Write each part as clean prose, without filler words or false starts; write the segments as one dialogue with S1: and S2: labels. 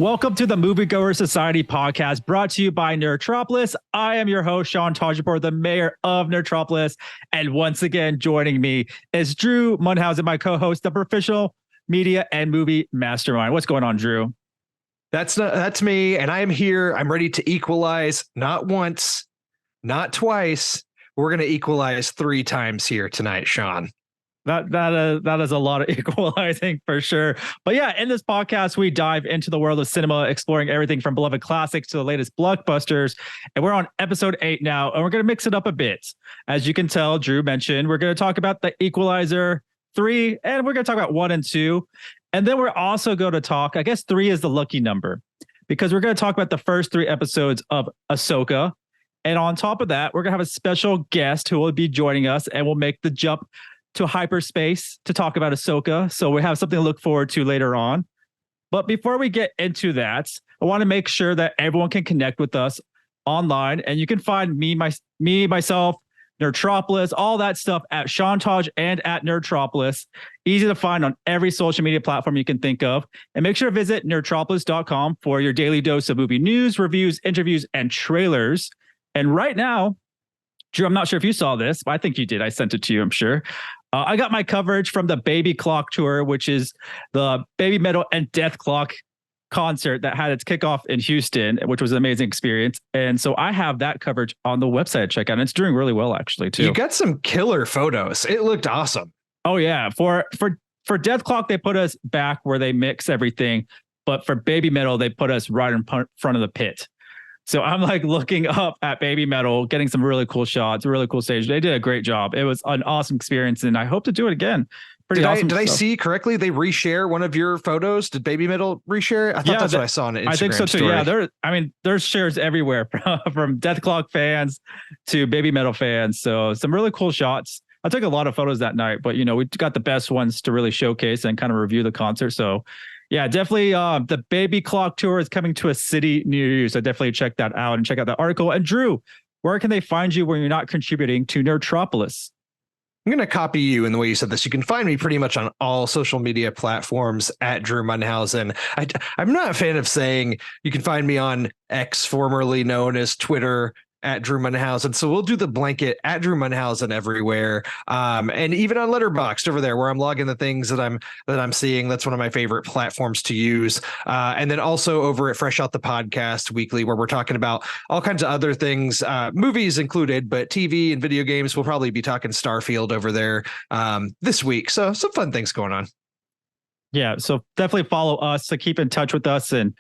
S1: Welcome to the Moviegoers Society Podcast, brought to you by Nerdtropolis. I am your host, Sean Tajipour, the mayor of Nerdtropolis. And once again, joining me is Drew Munhausen, my co-host, the professional media and movie mastermind. What's going on, Drew?
S2: That's me, and I am here. I'm ready to equalize, not once, not twice. We're going to equalize 3 times here tonight, Sean.
S1: That is a lot of equalizing for sure. But yeah, in this podcast, we dive into the world of cinema, exploring everything from beloved classics to the latest blockbusters. And we're on episode 8 now, and we're going to mix it up a bit. As you can tell, Drew mentioned, we're going to talk about the Equalizer 3, and we're going to talk about 1 and 2. And then we're also going to talk, I guess 3 is the lucky number, because we're going to talk about the first 3 episodes of Ahsoka. And on top of that, we're going to have a special guest who will be joining us, and we'll make the jump to hyperspace to talk about Ahsoka. So we have something to look forward to later on. But before we get into that, I want to make sure that everyone can connect with us online. And you can find myself, Nerdtropolis, all that stuff at Sean Taj and at Nerdtropolis. Easy to find on every social media platform you can think of. And make sure to visit nerdtropolis.com for your daily dose of movie news, reviews, interviews, and trailers. And right now, Drew, I'm not sure if you saw this, but I think you did. I sent it to you, I'm sure. I got my coverage from the Baby Clock Tour, which is the Baby Metal and Death Clock concert that had its kickoff in Houston, which was an amazing experience. And so I have that coverage on the website to check out. And it's doing really well, actually, too.
S2: You got some killer photos. It looked awesome.
S1: Oh, yeah. For Death Clock, they put us back where they mix everything. But for Baby Metal, they put us right in front of the pit. So I'm like looking up at Baby Metal, getting some really cool shots, really cool stage. They did a great job. It was an awesome experience, and I hope to do it again. Pretty awesome.
S2: Did I see correctly? They reshare one of your photos. Did Baby Metal reshare? I thought that's what I saw on an Instagram.
S1: I think so too.
S2: Story.
S1: Yeah, there's shares everywhere from Death Clock fans to Baby Metal fans. So some really cool shots. I took a lot of photos that night, but we got the best ones to really showcase and kind of review the concert. So yeah, definitely. The Baby Clock Tour is coming to a city near you. So definitely check that out and check out that article. And Drew, where can they find you when you're not contributing to Nerdtropolis?
S2: I'm going to copy you in the way you said this. You can find me pretty much on all social media platforms at Drew Munhausen. I'm not a fan of saying you can find me on X, formerly known as Twitter, at Drew Munhausen. So we'll do the blanket at Drew Munhausen everywhere. And even on Letterboxd over there where I'm logging the things that I'm seeing. That's one of my favorite platforms to use. And then also over at Fresh Out the Podcast Weekly, where we're talking about all kinds of other things, movies included, but TV and video games. We'll probably be talking Starfield over there this week. So some fun things going on.
S1: Yeah, so definitely follow us to keep in touch with us and,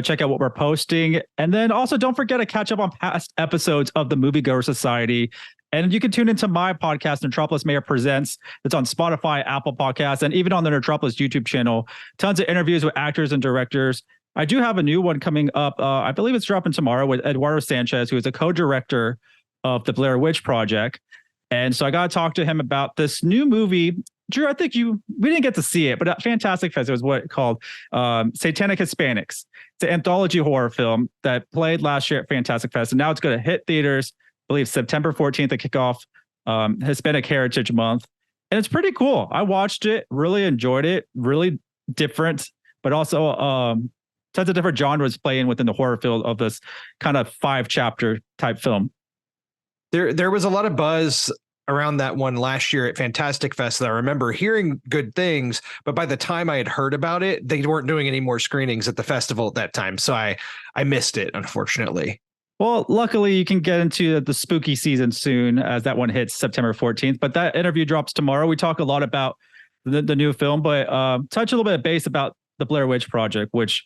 S1: check out what we're posting. And then also don't forget to catch up on past episodes of the Moviegoers Society. And you can tune into my podcast, Nerdtropolis Mayor Presents. It's on Spotify, Apple Podcasts, and even on the Nerdtropolis YouTube channel. Tons of interviews with actors and directors. I do have a new one coming up. I believe it's dropping tomorrow with Eduardo Sanchez, who is a co-director of the Blair Witch Project. And so I got to talk to him about this new movie. Drew, I think we didn't get to see it, but at Fantastic Fest, it was what called Satanic Hispanics. It's an anthology horror film that played last year at Fantastic Fest, and now it's going to hit theaters, I believe September 14th to kick off Hispanic Heritage Month. And it's pretty cool. I watched it, really enjoyed it, really different, but also tons of different genres playing within the horror field of this kind of 5-chapter type film.
S2: There was a lot of buzz around that one last year at Fantastic Fest that I remember hearing good things, but by the time I had heard about it, they weren't doing any more screenings at the festival at that time. So I missed it, unfortunately.
S1: Well, luckily you can get into the spooky season soon as that one hits September 14th, but that interview drops tomorrow. We talk a lot about the new film, but touch a little bit of base about the Blair Witch Project, which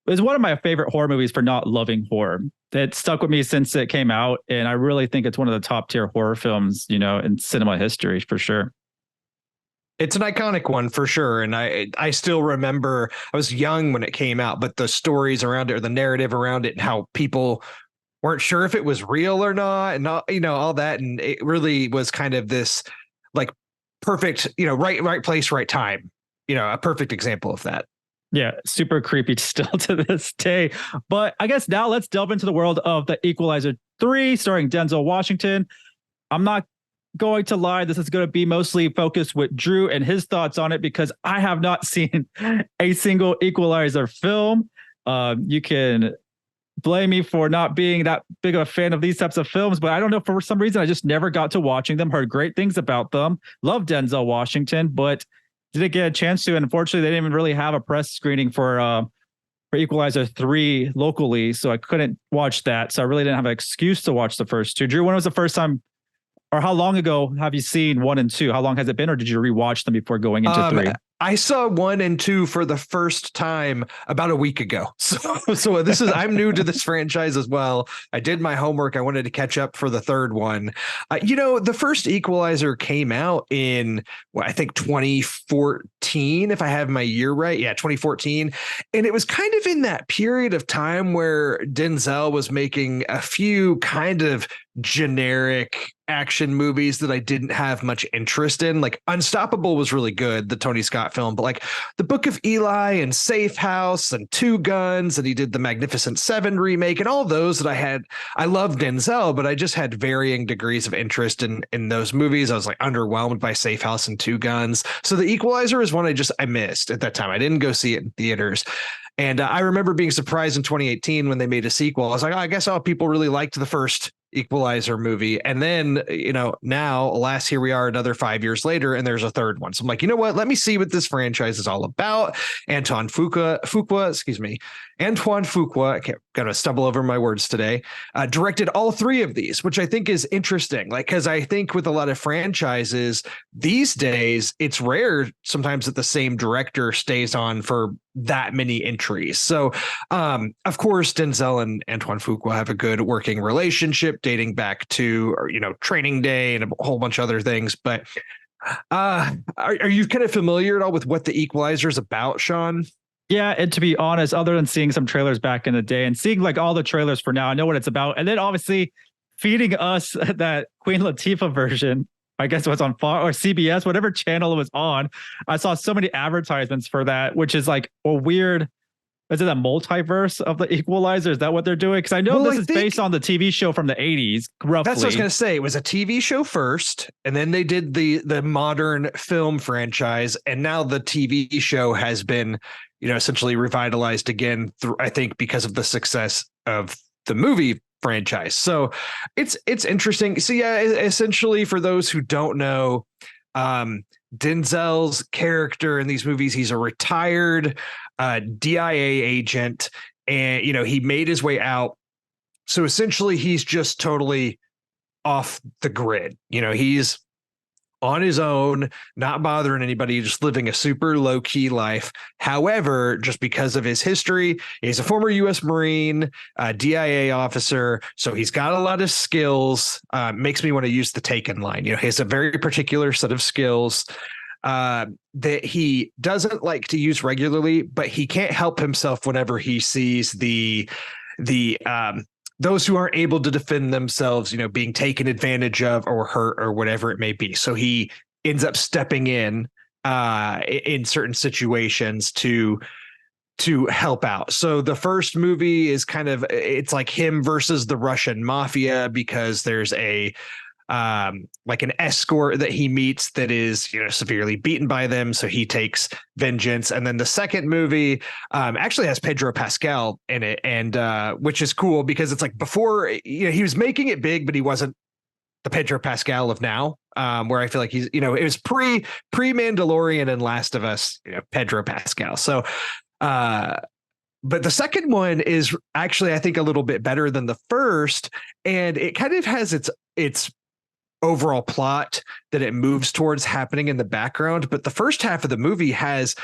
S1: is one of my favorite horror movies for not loving horror. It stuck with me since it came out, and I really think it's one of the top tier horror films, in cinema history for sure.
S2: It's an iconic one for sure. And I still remember I was young when it came out, but the stories around it or the narrative around it and how people weren't sure if it was real or not and all that. And it really was kind of this like perfect, right place, right time, a perfect example of that.
S1: Yeah, super creepy still to this day. But I guess now let's delve into the world of the Equalizer 3 starring Denzel Washington. I'm not going to lie, this is going to be mostly focused with Drew and his thoughts on it because I have not seen a single Equalizer film. You can blame me for not being that big of a fan of these types of films, but I don't know, for some reason I just never got to watching them. Heard great things about them. Love Denzel Washington, but didn't get a chance to. And unfortunately, they didn't even really have a press screening for Equalizer 3 locally, so I couldn't watch that. So I really didn't have an excuse to watch the first two. Drew, when was the first time, or how long ago have you seen 1 and 2? How long has it been, or did you rewatch them before going into 3?
S2: I saw 1 and 2 for the first time about a week ago. So this is, I'm new to this franchise as well. I did my homework. I wanted to catch up for the third one. The first Equalizer came out in, I think 2014, if I have my year right. Yeah, 2014. And it was kind of in that period of time where Denzel was making a few kind of generic action movies that I didn't have much interest in. Like Unstoppable was really good, the Tony Scott film, but like The Book of Eli and Safe House and Two Guns, and he did the Magnificent Seven remake and all those that I loved Denzel, but I just had varying degrees of interest in those movies. I was like underwhelmed by Safe House and Two Guns. So The Equalizer is one I missed at that time. I didn't go see it in theaters. And I remember being surprised in 2018 when they made a sequel. I was like, oh, I guess people really liked the first Equalizer movie. And then, now, alas, here we are another 5 years later, and there's a third one. So I'm like, you know what? Let me see what this franchise is all about. Antoine Fuqua, I gotta stumble over my words today, directed all three of these, which I think is interesting. Like, because I think with a lot of franchises these days, it's rare sometimes that the same director stays on for that many entries. So, of course, Denzel and Antoine Fuqua have a good working relationship dating back to, Training Day and a whole bunch of other things. But are you kind of familiar at all with what The Equalizer is about, Sean?
S1: Yeah, and to be honest, other than seeing some trailers back in the day and seeing like all the trailers for now, I know what it's about. And then obviously feeding us that Queen Latifah version, I guess it was on Fox or CBS, whatever channel it was on. I saw so many advertisements for that, which is like a weird, is it a multiverse of The Equalizer? Is that what they're doing? Because I know this is based on the TV show from the 80s, roughly.
S2: That's what I was going to say. It was a TV show first, and then they did the modern film franchise, and now the TV show has been, essentially revitalized again, I think because of the success of the movie franchise. So it's interesting. So yeah, essentially for those who don't know, Denzel's character in these movies, he's a retired DIA agent, and he made his way out. So essentially he's just totally off the grid. He's on his own, not bothering anybody, just living a super low key life. However, just because of his history, he's a former U.S. Marine, DIA officer. So he's got a lot of skills. Makes me want to use the Taken line. He has a very particular set of skills that he doesn't like to use regularly, but he can't help himself whenever he sees the those who aren't able to defend themselves, being taken advantage of or hurt or whatever it may be. So he ends up stepping in certain situations to help out. So the first movie is it's like him versus the Russian mafia, because there's like an escort that he meets that is, severely beaten by them. So he takes vengeance. And then the second movie actually has Pedro Pascal in it. And which is cool because it's like before, he was making it big, but he wasn't the Pedro Pascal of now, where I feel like he's, it was pre Mandalorian and Last of Us, Pedro Pascal. So, but the second one is actually, I think, a little bit better than the first. And it kind of has its overall plot that it moves towards happening in the background. But the first half of the movie has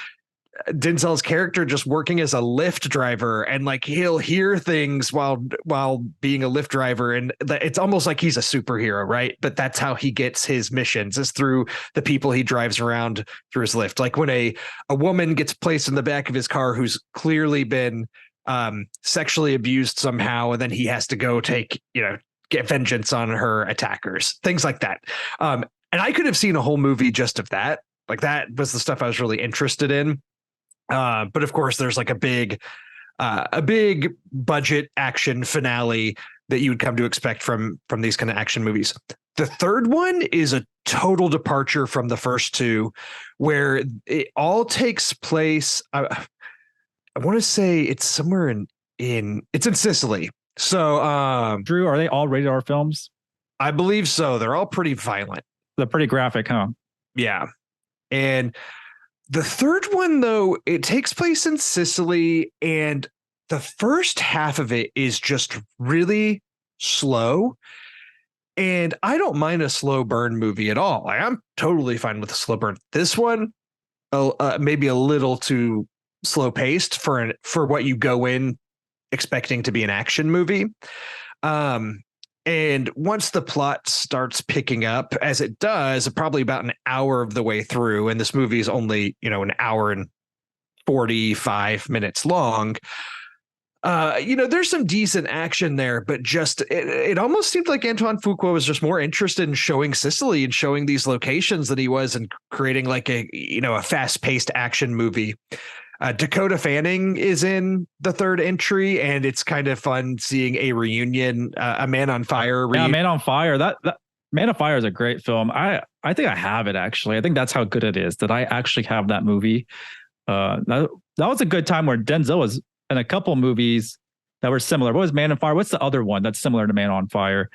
S2: Denzel's character just working as a Lyft driver, and like he'll hear things while being a Lyft driver, and it's almost like he's a superhero, right? But that's how he gets his missions, is through the people he drives around through his Lyft. Like when a woman gets placed in the back of his car who's clearly been sexually abused somehow, and then he has to go get vengeance on her attackers, things like that. And I could have seen a whole movie just of that. Like that was the stuff I was really interested in. But of course there's like a big budget action finale that you would come to expect from these kind of action movies. The third one is a total departure from the first two, where it all takes place. I want to say it's somewhere it's in Sicily. So,
S1: Drew, are they all rated R films?
S2: I believe so. They're all pretty violent.
S1: They're pretty graphic, huh?
S2: Yeah. And the third one, though, it takes place in Sicily, and the first half of it is just really slow. And I don't mind a slow burn movie at all. I'm totally fine with a slow burn. This one, maybe a little too slow paced for what you go in expecting to be an action movie. And once the plot starts picking up, as it does, probably about an hour of the way through, and this movie is only, an hour and 45 minutes long. There's some decent action there, but just it almost seemed like Antoine Fuqua was just more interested in showing Sicily and showing these locations than he was in creating like a fast-paced action movie. Dakota Fanning is in the third entry, and it's kind of fun seeing a reunion, a Man on Fire.
S1: Yeah, Man on Fire. That Man on Fire is a great film. I think I have it actually. I think that's how good it is that I actually have that movie. That was a good time where Denzel was in a couple movies that were similar. What was Man on Fire? What's the other one that's similar to Man on Fire?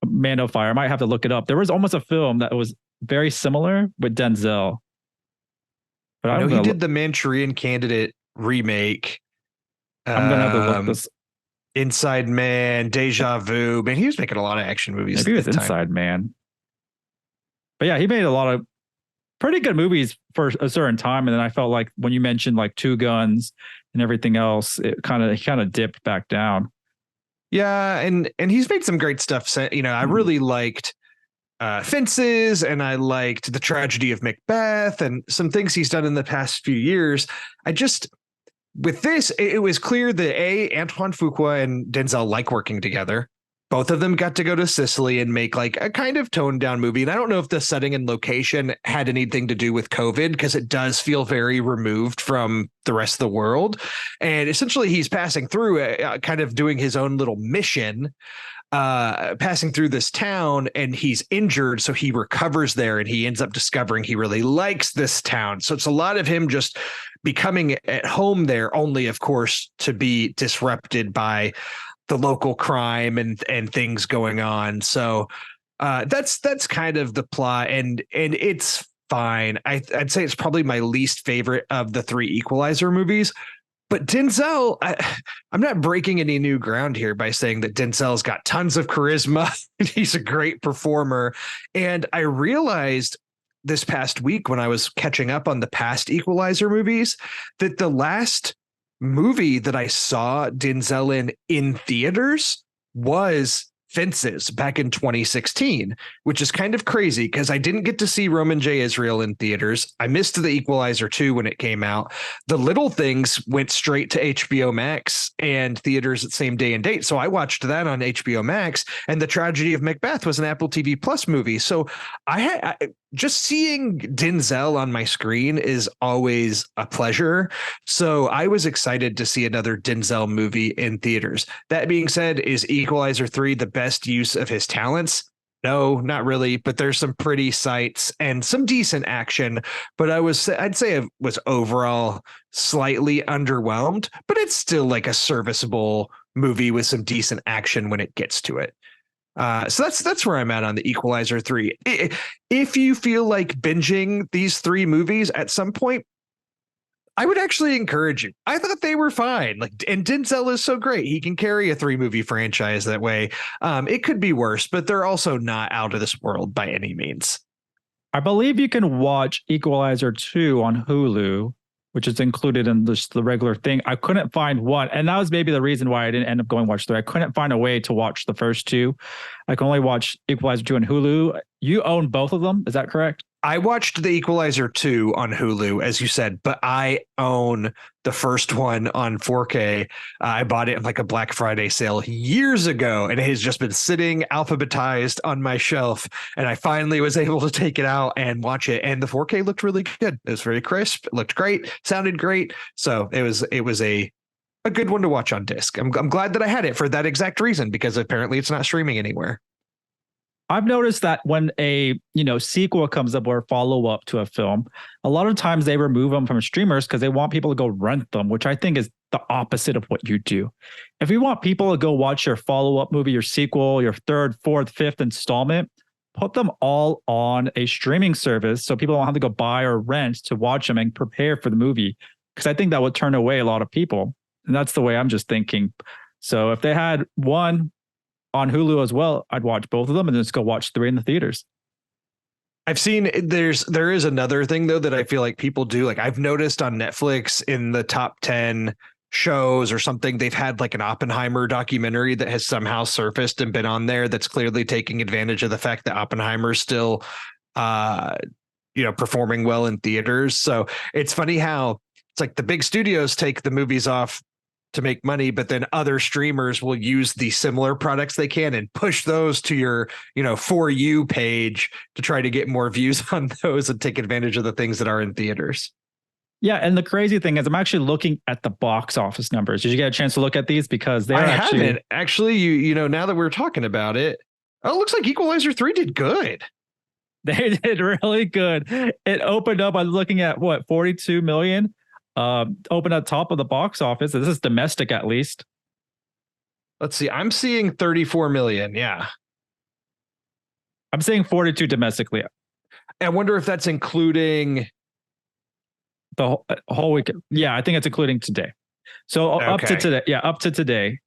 S1: Man on Fire. I might have to look it up. There was almost a film that was very similar with Denzel.
S2: But I know he did the Manchurian Candidate remake.
S1: I'm gonna have to look this.
S2: Inside Man, Deja Vu. Man, he was making a lot of action movies.
S1: Maybe it was Inside Man. But yeah, he made a lot of pretty good movies for a certain time. And then I felt like when you mentioned like Two Guns and everything else, it kind of dipped back down.
S2: Yeah, and he's made some great stuff. I really liked Fences, and I liked The Tragedy of Macbeth, and some things he's done in the past few years. With this, it was clear that Antoine Fuqua and Denzel like working together. Both of them got to go to Sicily and make like a kind of toned down movie. And I don't know if the setting and location had anything to do with COVID, because it does feel very removed from the rest of the world. And essentially he's passing through kind of doing his own little mission, passing through this town, and he's injured. So he recovers there, and he ends up discovering he really likes this town. So it's a lot of him just becoming at home there, only of course to be disrupted by the local crime and things going on. So that's kind of the plot, and it's fine. I'd say it's probably my least favorite of the three Equalizer movies. But Denzel, I'm not breaking any new ground here by saying that Denzel's got tons of charisma. He's a great performer. And I realized this past week when I was catching up on the past Equalizer movies that the last movie that I saw Denzel in theaters was Fences back in 2016, which is kind of crazy because I didn't get to see Roman J. Israel in theaters. I missed The Equalizer 2 when it came out. The Little Things went straight to HBO Max and theaters at the same day and date. So I watched that on HBO Max, and The Tragedy of Macbeth was an Apple TV Plus movie. So I just seeing Denzel on my screen is always a pleasure. So I was excited to see another Denzel movie in theaters. That being said, is Equalizer 3 the best use of his talents? No, not really, but there's some pretty sights and some decent action. But I'd say I was overall slightly underwhelmed, but it's still like a serviceable movie with some decent action when it gets to it. So that's where I'm at on The Equalizer 3. If you feel like binging these three movies at some point, I would actually encourage you. I thought they were fine. And Denzel is so great. He can carry a 3-movie franchise that way. It could be worse, but they're also not out of this world by any means.
S1: I believe you can watch Equalizer 2 on Hulu, which is included in the regular thing. I couldn't find one. And that was maybe the reason why I didn't end up going watch 3. I couldn't find a way to watch the first two. I can only watch Equalizer 2 on Hulu. You own both of them. Is that correct?
S2: I watched The Equalizer 2 on Hulu, as you said, but I own the first one on 4K. I bought it in like a Black Friday sale years ago, and it has just been sitting alphabetized on my shelf. And I finally was able to take it out and watch it. And the 4K looked really good. It was very crisp. It looked great. Sounded great. So it was a good one to watch on disc. I'm glad that I had it for that exact reason, because apparently it's not streaming anywhere.
S1: I've noticed that when a sequel comes up or follow up to a film, a lot of times they remove them from streamers because they want people to go rent them, which I think is the opposite of what you do. If you want people to go watch your follow up movie, your sequel, your third, fourth, fifth installment, put them all on a streaming service so people don't have to go buy or rent to watch them and prepare for the movie. Because I think that would turn away a lot of people. And that's the way I'm just thinking. So if they had one on Hulu as well, I'd watch both of them and then just go watch 3 in the theaters.
S2: I've seen there is another thing though that I feel like people do. Like I've noticed on Netflix in the top 10 shows or something, they've had like an Oppenheimer documentary that has somehow surfaced and been on there that's clearly taking advantage of the fact that Oppenheimer's still performing well in theaters. So it's funny how it's like the big studios take the movies off to make money, but then other streamers will use the similar products they can and push those to your, For You page to try to get more views on those and take advantage of the things that are in theaters.
S1: Yeah, and the crazy thing is I'm actually looking at the box office numbers. Did you get a chance to look at these? Because they're
S2: haven't. Actually, now that we're talking about it, it looks like Equalizer 3 did good.
S1: They did really good. It opened up, I'm looking at 42 million. Open at top of the box office. This is domestic, at least.
S2: Let's see. I'm seeing 34 million. Yeah.
S1: I'm saying 42 domestically.
S2: I wonder if that's including
S1: the whole week. Yeah, I think it's including today. So up to today. Yeah, up to today.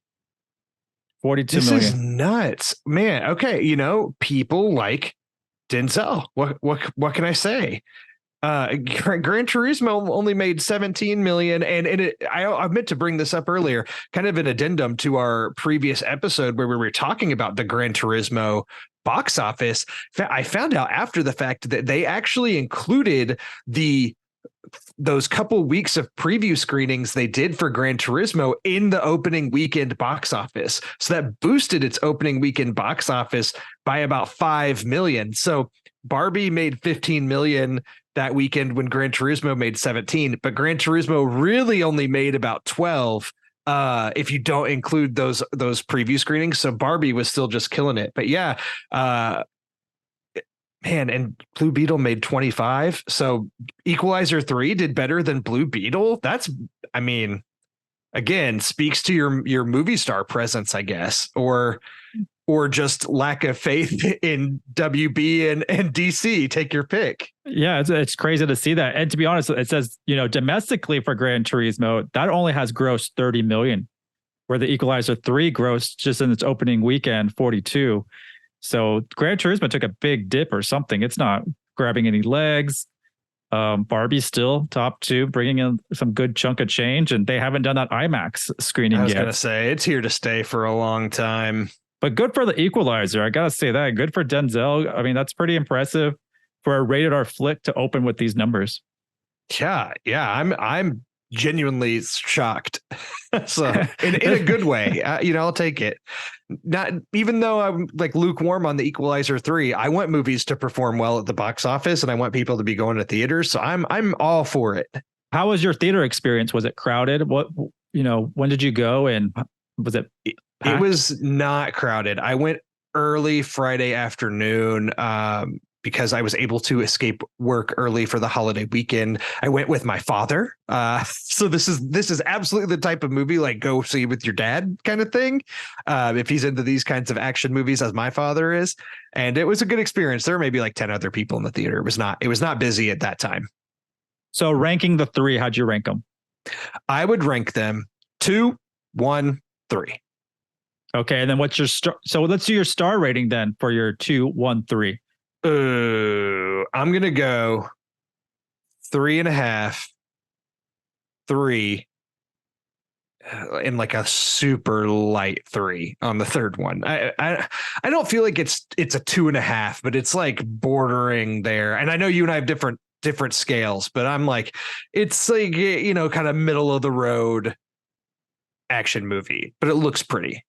S1: 42 million.
S2: This is nuts, man. Okay. People like Denzel. What can I say? Gran Turismo only made 17 million. And I meant to bring this up earlier, kind of an addendum to our previous episode where we were talking about the Gran Turismo box office. I found out after the fact that they actually included those couple weeks of preview screenings they did for Gran Turismo in the opening weekend box office. So that boosted its opening weekend box office by about 5 million. So Barbie made 15 million that weekend when Gran Turismo made 17, but Gran Turismo really only made about 12 if you don't include those preview screenings. So Barbie was still just killing it. But yeah, man, and Blue Beetle made 25. So Equalizer 3 did better than Blue Beetle. That's, again, speaks to your movie star presence, I guess, or just lack of faith in WB and DC. Take your pick.
S1: Yeah, it's crazy to see that. And to be honest, it says, domestically for Gran Turismo, that only has grossed 30 million, where the Equalizer 3 grossed just in its opening weekend 42. So Gran Turismo took a big dip or something. It's not grabbing any legs. Barbie's still top 2, bringing in some good chunk of change, and they haven't done that IMAX screening yet.
S2: I was going to say, it's here to stay for a long time.
S1: But good for the Equalizer. I got to say that. Good for Denzel. That's pretty impressive for a rated R flick to open with these numbers.
S2: Yeah. I'm genuinely shocked. So in a good way, I'll take it. Not even though I'm like lukewarm on the Equalizer 3, I want movies to perform well at the box office and I want people to be going to theaters. So I'm all for it.
S1: How was your theater experience? Was it crowded? When did you go, and was it packed?
S2: It was not crowded. I went early Friday afternoon because I was able to escape work early for the holiday weekend. I went with my father. So this is absolutely the type of movie like go see with your dad kind of thing. If he's into these kinds of action movies as my father is. And it was a good experience. There were maybe like 10 other people in the theater. It was not busy at that time.
S1: So ranking the 3, how'd you rank them?
S2: I would rank them 2, 1, 3.
S1: Okay, and then what's your star? So let's do your star rating then for your 2, 1, 3.
S2: I'm gonna go 3.5, 3, and like a super light 3 on the third one. I don't feel like it's a 2.5, but it's like bordering there. And I know you and I have different scales, but I'm like, it's like kind of middle of the road action movie, but it looks pretty.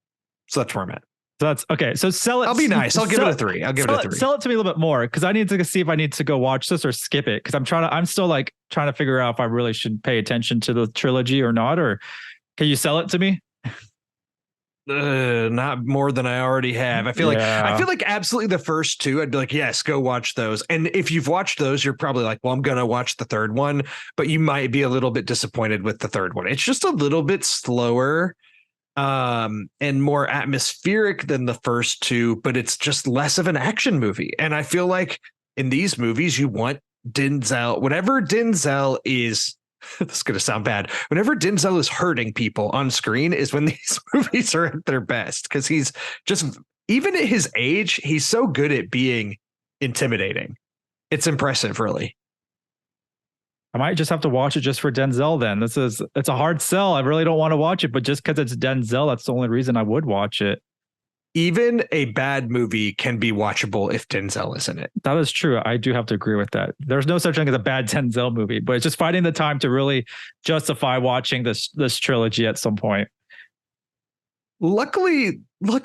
S2: So that's where I'm at.
S1: So that's okay. So sell it.
S2: I'll be nice. I'll give it a 3.
S1: Sell it to me a little bit more because I need to see if I need to go watch this or skip it because I'm still like trying to figure out if I really should pay attention to the trilogy or not. Or can you sell it to me?
S2: Not more than I already have. I feel like absolutely the first two, I'd be like, yes, go watch those. And if you've watched those, you're probably like, well, I'm going to watch the third one, but you might be a little bit disappointed with the third one. It's just a little bit slower and more atmospheric than the first two, but it's just less of an action movie. And I feel like in these movies, you want Denzel, whenever Denzel is, this is going to sound bad, whenever Denzel is hurting people on screen is when these movies are at their best, because he's just, even at his age, he's so good at being intimidating. It's impressive, really.
S1: I might just have to watch it just for Denzel then. It's a hard sell. I really don't want to watch it, but just because it's Denzel, that's the only reason I would watch it.
S2: Even a bad movie can be watchable if Denzel is in it.
S1: That is true. I do have to agree with that. There's no such thing as a bad Denzel movie, but it's just finding the time to really justify watching this trilogy at some point.
S2: Luckily, they're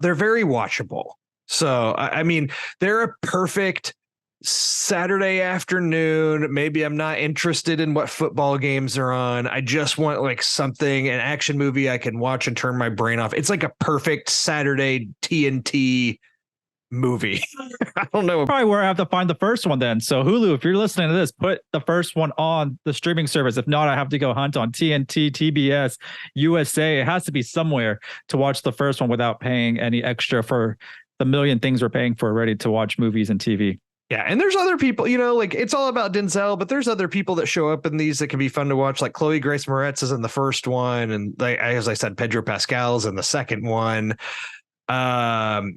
S2: very watchable. So, I mean, they're a perfect Saturday afternoon. Maybe I'm not interested in what football games are on. I just want like something, an action movie I can watch and turn my brain off. It's like a perfect Saturday TNT movie. I don't know.
S1: Probably where I have to find the first one then. So Hulu, if you're listening to this, put the first one on the streaming service. If not, I have to go hunt on TNT, TBS, USA. It has to be somewhere to watch the first one without paying any extra for the million things we're paying for already to watch movies and TV.
S2: Yeah, and there's other people, like it's all about Denzel, but there's other people that show up in these that can be fun to watch. Like Chloe Grace Moretz is in the first one, and like as I said, Pedro Pascal's in the second one. Dakota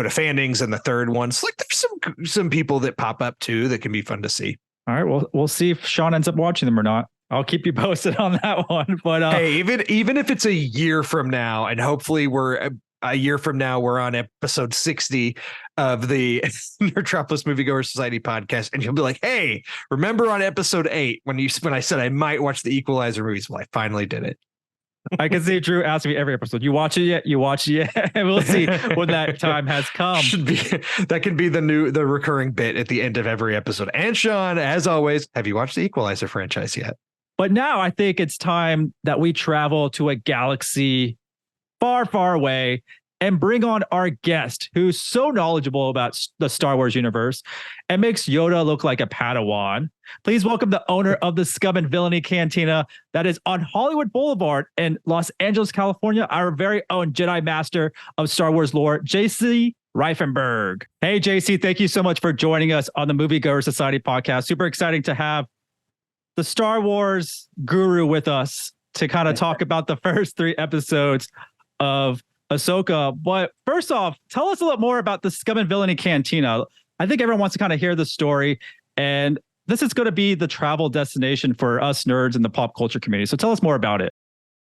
S2: Fanning's in the third one. So like there's some people that pop up too that can be fun to see.
S1: All right, well, we'll see if Sean ends up watching them or not. I'll keep you posted on that one. But
S2: hey, even if it's a year from now, and hopefully we're a year from now, we're on episode 60 of the Nerdtropolis Moviegoers Society podcast, and you'll be like, "Hey, remember on episode 8 when I said I might watch the Equalizer movies? Well, I finally did it."
S1: I can see Drew asking me every episode, "You watch it yet? You watch it yet?" And we'll see when that time has come.
S2: That can be the recurring bit at the end of every episode. And Sean, as always, have you watched the Equalizer franchise yet?
S1: But now I think it's time that we travel to a galaxy far, far away and bring on our guest who's so knowledgeable about the Star Wars universe and makes Yoda look like a Padawan. Please welcome the owner of the Scum and Villainy Cantina that is on Hollywood Boulevard in Los Angeles, California, our very own Jedi Master of Star Wars lore, JC Reifenberg. Hey, JC, thank you so much for joining us on the Moviegoers Society podcast. Super exciting to have the Star Wars guru with us to kind of talk about the first 3 episodes of Ahsoka. But first off, tell us a little more about the Scum and Villainy Cantina. I think everyone wants to kind of hear the story, and this is going to be the travel destination for us nerds in the pop culture community. So tell us more about it.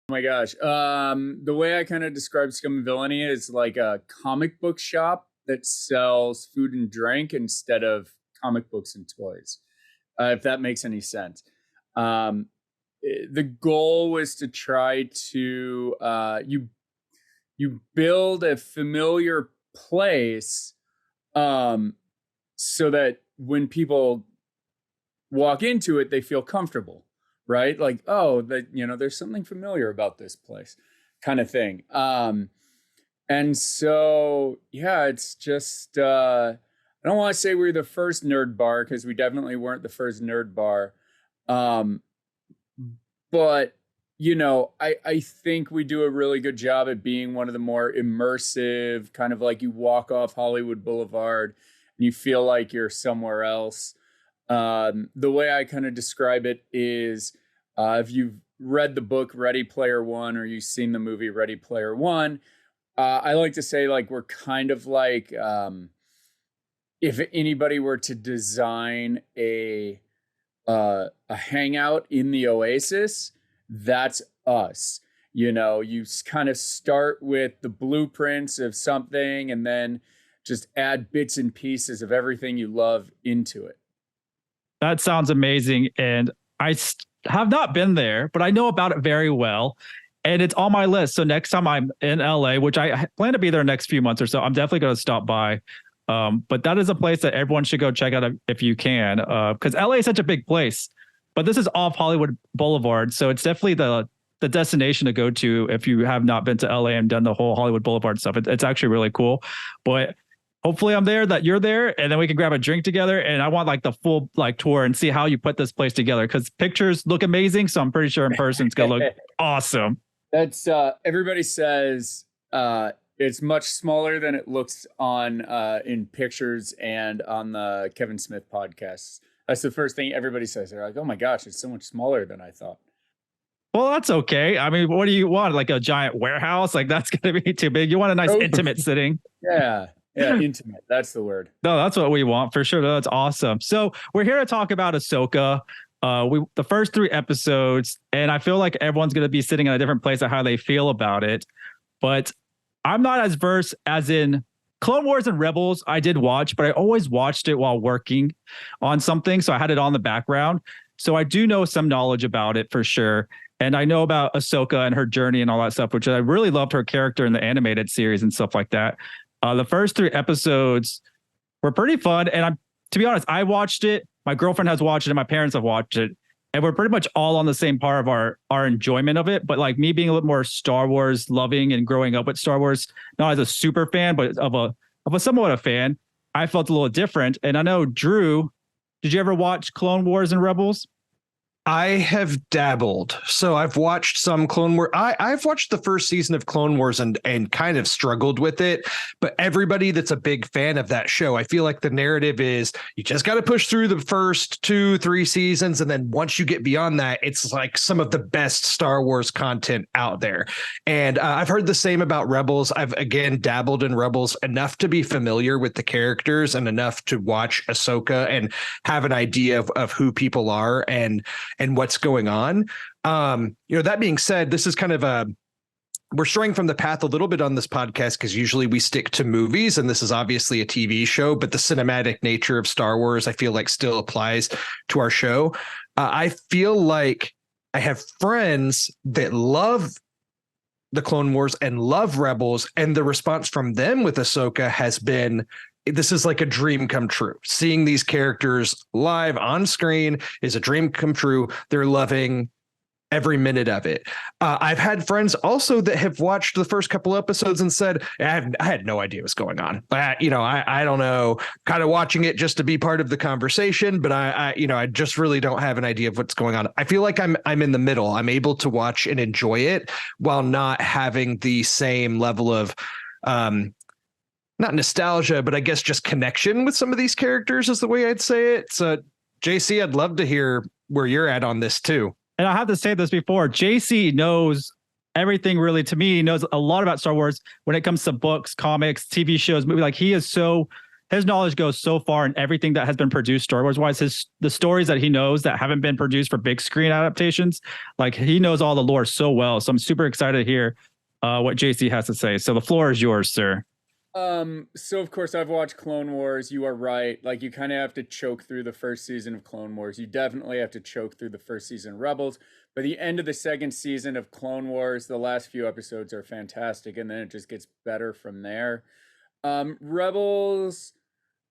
S3: Oh my gosh. The way I kind of describe Scum and Villainy is like a comic book shop that sells food and drink instead of comic books and toys, if that makes any sense. The goal was to try to you build a familiar place so that when people walk into it, they feel comfortable, right? Like, oh, there's something familiar about this place kind of thing. And so, yeah, it's just, I don't want to say we're the first nerd bar because we definitely weren't the first nerd bar. But I think we do a really good job at being one of the more immersive, kind of like you walk off Hollywood Boulevard and you feel like you're somewhere else. The way I kind of describe it is if you've read the book Ready Player One or you've seen the movie Ready Player One, I like to say like we're kind of like if anybody were to design a hangout in the Oasis, that's us. You kind of start with the blueprints of something and then just add bits and pieces of everything you love into it.
S1: That sounds amazing. And I have not been there, but I know about it very well. And it's on my list. So next time I'm in LA, which I plan to be there next few months or so, I'm definitely going to stop by. But that is a place that everyone should go check out if you can, because LA is such a big place. But this is off Hollywood Boulevard, so it's definitely the the destination to go to if you have not been to LA and done the whole Hollywood Boulevard stuff. It's actually really cool. But hopefully I'm there, that you're there, and then we can grab a drink together. And I want like the full like tour and see how you put this place together, because pictures look amazing. So I'm pretty sure in person it's gonna look awesome.
S3: That's everybody says it's much smaller than it looks on in pictures and on the Kevin Smith podcasts. That's the first thing everybody says. They're like, "Oh my gosh, it's so much smaller than I thought."
S1: Well, that's okay. I mean, what do you want? Like a giant warehouse? Like that's gonna be too big. You want a nice intimate sitting.
S3: Yeah, intimate. That's the word.
S1: No, that's what we want for sure. That's awesome. So we're here to talk about Ahsoka. The first 3 episodes, and I feel like everyone's gonna be sitting in a different place of how they feel about it. But I'm not as versed as in Clone Wars and Rebels. I did watch, but I always watched it while working on something, so I had it on the background. So I do know some knowledge about it for sure. And I know about Ahsoka and her journey and all that stuff, which I really loved her character in the animated series and stuff like that. The first 3 episodes were pretty fun. And to be honest, I watched it. My girlfriend has watched it and my parents have watched it. And we're pretty much all on the same part of our enjoyment of it. But like me being a little more Star Wars loving and growing up with Star Wars, not as a super fan, but of a somewhat a fan, I felt a little different. And I know, Drew, did you ever watch Clone Wars and Rebels?
S2: I have dabbled. So I've watched some Clone Wars. I've watched the first season of Clone Wars and kind of struggled with it. But everybody that's a big fan of that show, I feel like the narrative is you just got to push through the first 2-3 seasons. And then once you get beyond that, it's like some of the best Star Wars content out there. And I've heard the same about Rebels. I've, again, dabbled in Rebels enough to be familiar with the characters and enough to watch Ahsoka and have an idea of who people are and what's going on. That being said, this is kind of we're straying from the path a little bit on this podcast because usually we stick to movies, and this is obviously a TV show, but the cinematic nature of Star Wars, I feel like, still applies to our show. I feel like I have friends that love the Clone Wars and love Rebels, and the response from them with Ahsoka has been, this is like a dream come true. Seeing these characters live on screen is a dream come true. They're loving every minute of it. I've had friends also that have watched the first couple episodes and said, I had no idea what's going on. I don't know, kind of watching it just to be part of the conversation, but I just really don't have an idea of what's going on. I feel like I'm in the middle. I'm able to watch and enjoy it while not having the same level of, not nostalgia, but I guess just connection with some of these characters is the way I'd say it. So, JC, I'd love to hear where you're at on this too.
S1: And I have to say this before, JC knows everything really. To me, he knows a lot about Star Wars when it comes to books, comics, TV shows, movie. Like his knowledge goes so far in everything that has been produced Star Wars wise. The stories that he knows that haven't been produced for big screen adaptations, like he knows all the lore so well. So I'm super excited to hear what JC has to say. So the floor is yours, sir.
S3: So of course I've watched Clone Wars. You are right. Like you kind of have to choke through the first season of Clone Wars. You definitely have to choke through the first season of Rebels. By the end of the second season of Clone Wars, the last few episodes are fantastic, and then it just gets better from there. Rebels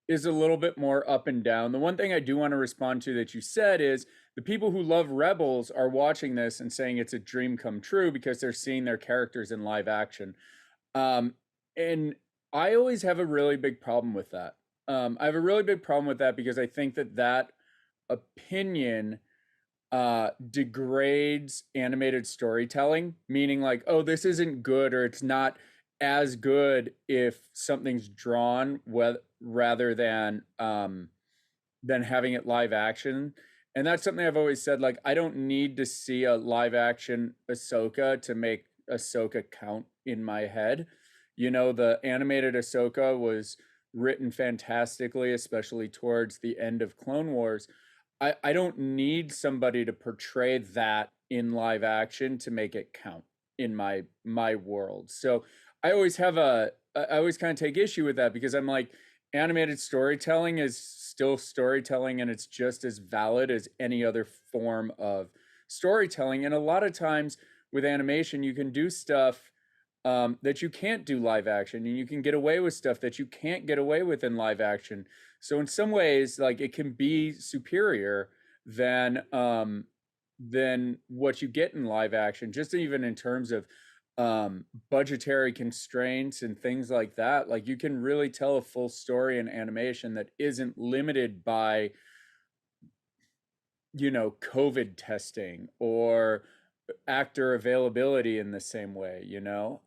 S3: is a little bit more up and down. The one thing I do want to respond to that you said is the people who love Rebels are watching this and saying it's a dream come true because they're seeing their characters in live action. And I always have a really big problem with that. I have a really big problem with that because I think that opinion degrades animated storytelling, meaning like, oh, this isn't good, or it's not as good if something's drawn rather than having it live action. And that's something I've always said, like, I don't need to see a live action Ahsoka to make Ahsoka count in my head. The animated Ahsoka was written fantastically, especially towards the end of Clone Wars. I don't need somebody to portray that in live action to make it count in my world. So I always kind of take issue with that because I'm like, animated storytelling is still storytelling, and it's just as valid as any other form of storytelling. And a lot of times with animation, you can do stuff that you can't do live action, and you can get away with stuff that you can't get away with in live action. So in some ways, like, it can be superior than than what you get in live action, just even in terms of budgetary constraints and things like that. Like, you can really tell a full story in animation that isn't limited by, you know, COVID testing or actor availability in the same way, you know?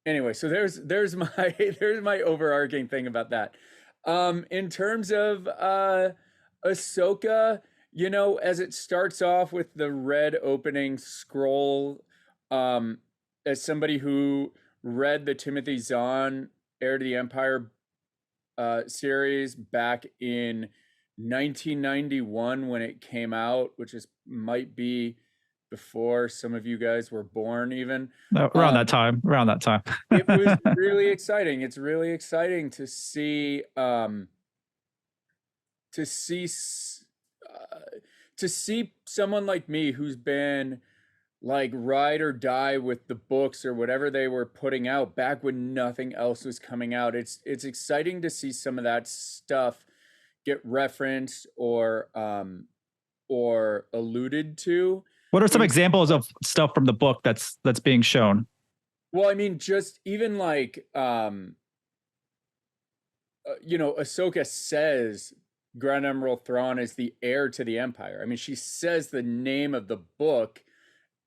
S3: Anyway, so there's my there's my overarching thing about that. In terms of Ahsoka, you know, as it starts off with the red opening scroll, as somebody who read the Timothy Zahn Heir to the Empire series back in 1991 when it came out, which might be before some of you guys were born even.
S1: Around that time.
S3: It was really exciting. It's really exciting to see to see someone like me who's been like ride or die with the books or whatever they were putting out back when nothing else was coming out. It's exciting to see some of that stuff get referenced or alluded to.
S1: What are some examples of stuff from the book that's being shown?
S3: Well, I mean, just even like, you know, Ahsoka says Grand Admiral Thrawn is the heir to the Empire. I mean, she says the name of the book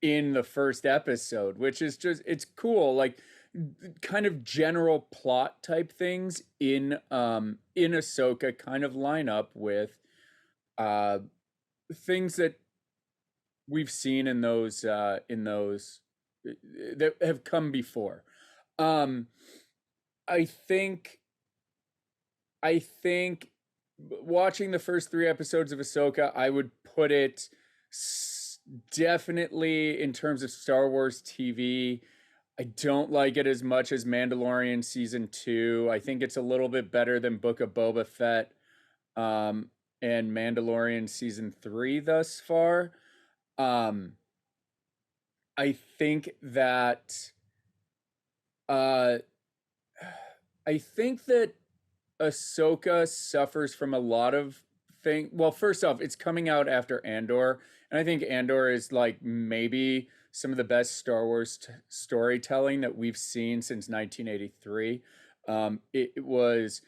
S3: in the first episode, which is just, it's cool. Like, kind of general plot type things in Ahsoka kind of line up with things that we've seen in those that have come before. I think watching the first 3 episodes of Ahsoka, I would put it definitely in terms of Star Wars TV. I don't like it as much as Mandalorian season 2. I think it's a little bit better than Book of Boba Fett and Mandalorian season 3 thus far. I think that Ahsoka suffers from a lot of things. Well, first off, it's coming out after Andor, and I think Andor is like maybe some of the best Star Wars storytelling that we've seen since 1983. It was